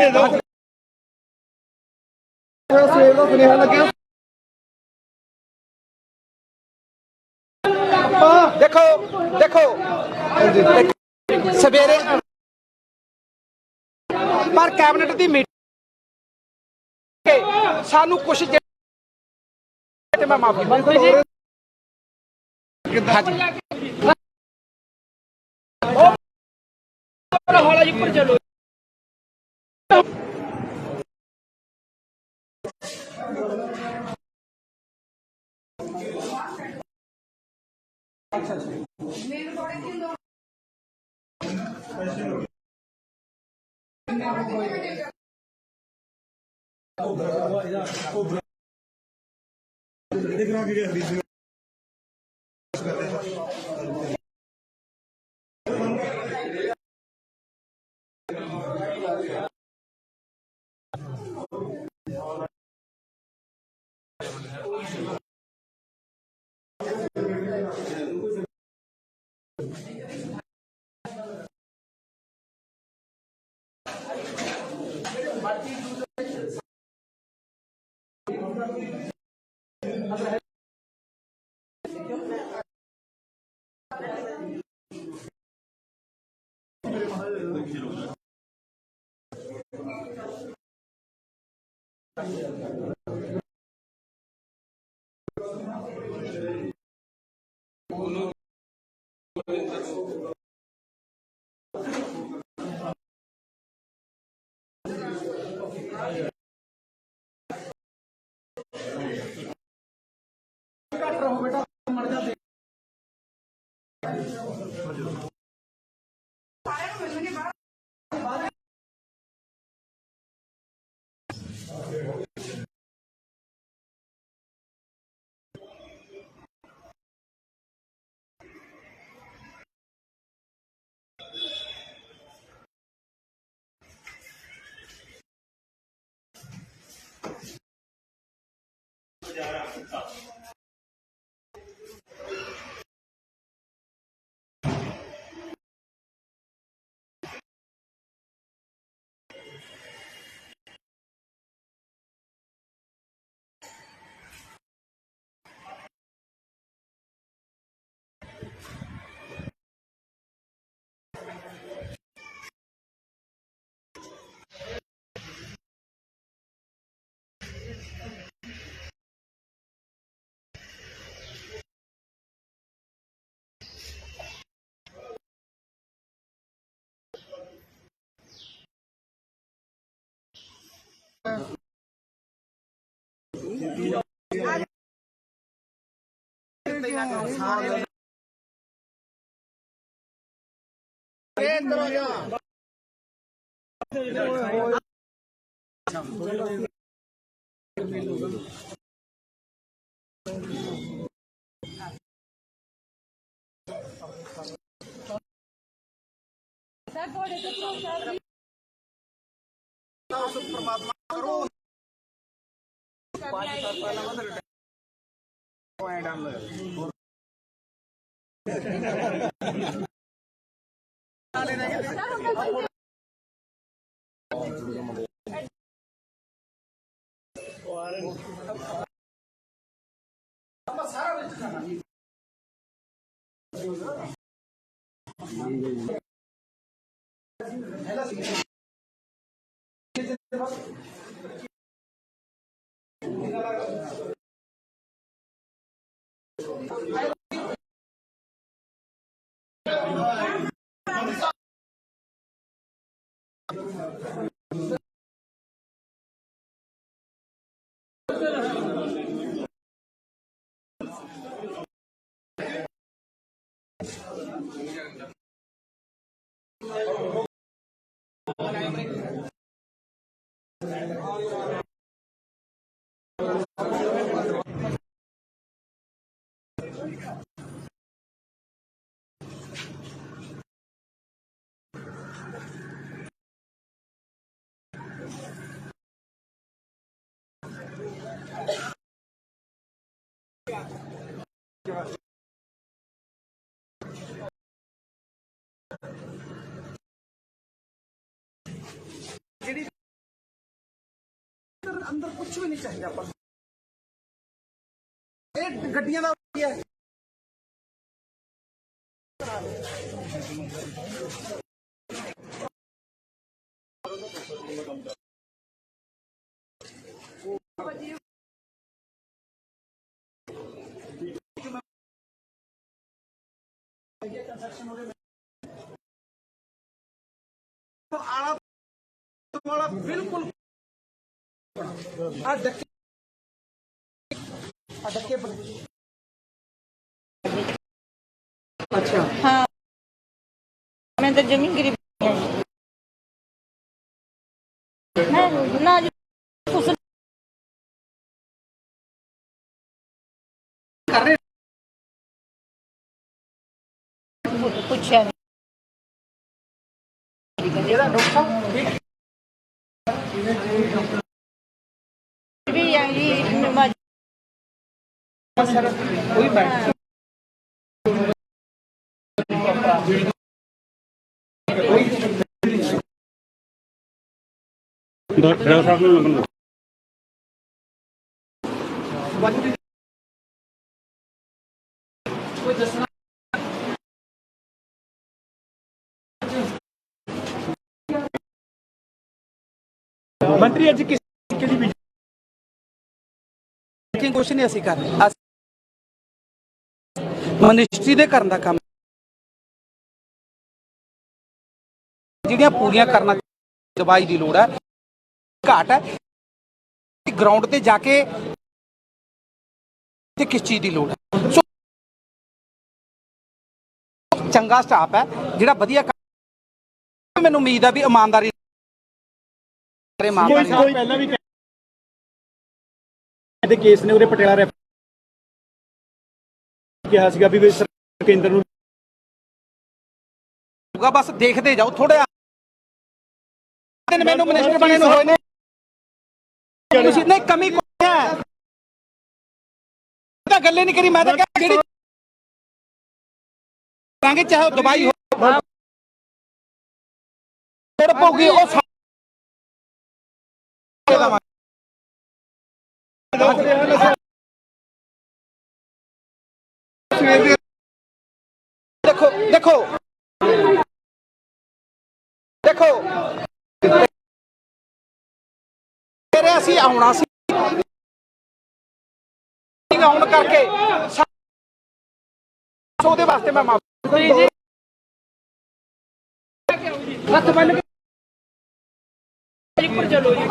ਦਿਓ ਸਵੇਰ ਦਾ ਸੁਨੇਹਾ ਲੱਗਿਆ ਦੇਖੋ ਸਵੇਰੇ ਪਰ ਕੈਬਨਿਟ ਦੀ ਮੀਟਿੰਗ ਸਾਨੂੰ ਕੁਝ ਮੈਂ ਮਾਫੀ ਮੰਗਦਾ ਜੀ ਹੌਲਾ ਜੀ ਉੱਪਰ ਚਲੋ अच्छा अच्छा घट रहो बेटा मर जाते परमात्मा करो अंदर कुछ भी नहीं चाहिए अपन गड्डियां का है तो आला वाला बिल्कुल डके ਅੱਛਾ हाँ मैं तो जमीन गरीब है मैं ना जी कुछ ਕਰ ਰਹੇ पूछा नहीं ਇਹਦਾ ਡਾਕਟਰ ਸਾਹਿਬ ਠੀਕ भी आई मैं- ਸਰ ਕੋਈ ਬੈਠ ਡਾਕਟਰ ਸਾਹਿਬ ਨੂੰ ਲੰਘਣ ਦਿਓ। ਕੋਈ ਦੱਸਣਾ ਮੰਤਰੀ ਅੱਜ ਕਿਸ ਤਰੀਕੇ ਦੀ ਚੈਕਿੰਗ ਕੁਛ ਨਹੀਂ ਅਸੀਂ ਕਰ ਰਹੇ ਮਨਿਸਟਰੀ ਦੇ ਕਰਨ ਦਾ ਕੰਮ ਜਿਹੜੀਆਂ ਪੂਰੀਆਂ ਕਰਨਾ ਦਵਾਈ ਦੀ ਲੋੜ ਹੈ ਘਾਟ ਹੈ ਗਰਾਊਂਡ ਤੇ ਜਾ ਕੇ ਤੇ ਕਿਸ ਚੀਜ਼ ਦੀ ਲੋੜ ਹੈ ਸੋ ਚੰਗਾ ਸਟਾਫ ਹੈ ਜਿਹੜਾ ਵਧੀਆ ਮੈਨੂੰ ਉਮੀਦ ਹੈ ਵੀ ਇਮਾਨਦਾਰੀ ਕੋਈ ਪਹਿਲਾਂ ਵੀ ਦੇ ਕੇਸ ਨੇ ਉਹਦੇ ਪਟਿਆਲਾ ਰੈਫਰ ਕਿਹਾ ਸੀਗਾ ਵੀ ਸਰਕਾਰ ਕੇਂਦਰ ਨੂੰ ਹੋਊਗਾ ਬਸ ਦੇਖਦੇ ਜਾਓ ਥੋੜਾ ਦਿਨ ਮੈਨੂੰ ਮਿਨਿਸਟਰ ਬਣੇ ਨੂੰ ਹੋਏ ਨੇ ਤੁਸੀਂ ਨਹੀਂ ਕਮੀ ਕੋਈ ਹੈ ਤਾਂ ਗੱਲੇ ਨਹੀਂ ਕਰੀ ਮੈਂ ਤਾਂ ਕਿਹਾ ਜਿਹੜੀ ਕਰਾਂਗੇ ਚਾਹੇ ਉਹ ਦਵਾਈ ਹੋ ਲੋੜ ਪਊਗੀ ਉਹ ਦੇਖੋ ਦੇਖੋ ਦੇਖੋ ਤੇਰੇ ਅਸੀਂ ਆਉਣਾ ਸੀ ਆਉਣ ਕਰਕੇ ਉਹਦੇ ਵਾਸਤੇ ਮੈਂ ਮਾਫੀ ਹੱਥ ਬੰਨ ਕੇ ਉੱਪਰ ਚਲੋ ਜੀ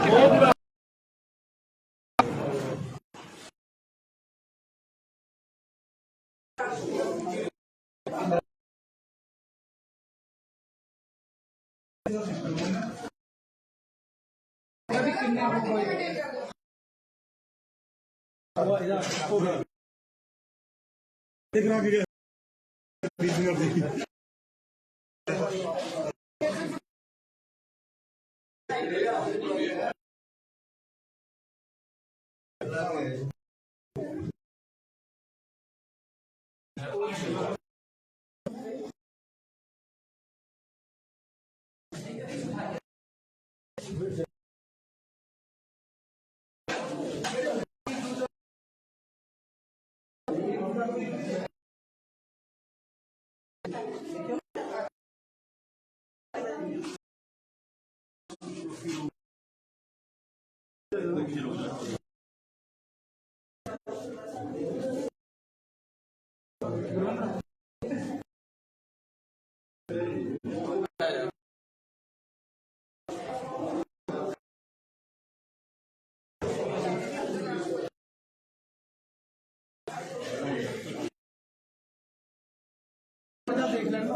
ਦੇਖ ਲੈਣਾ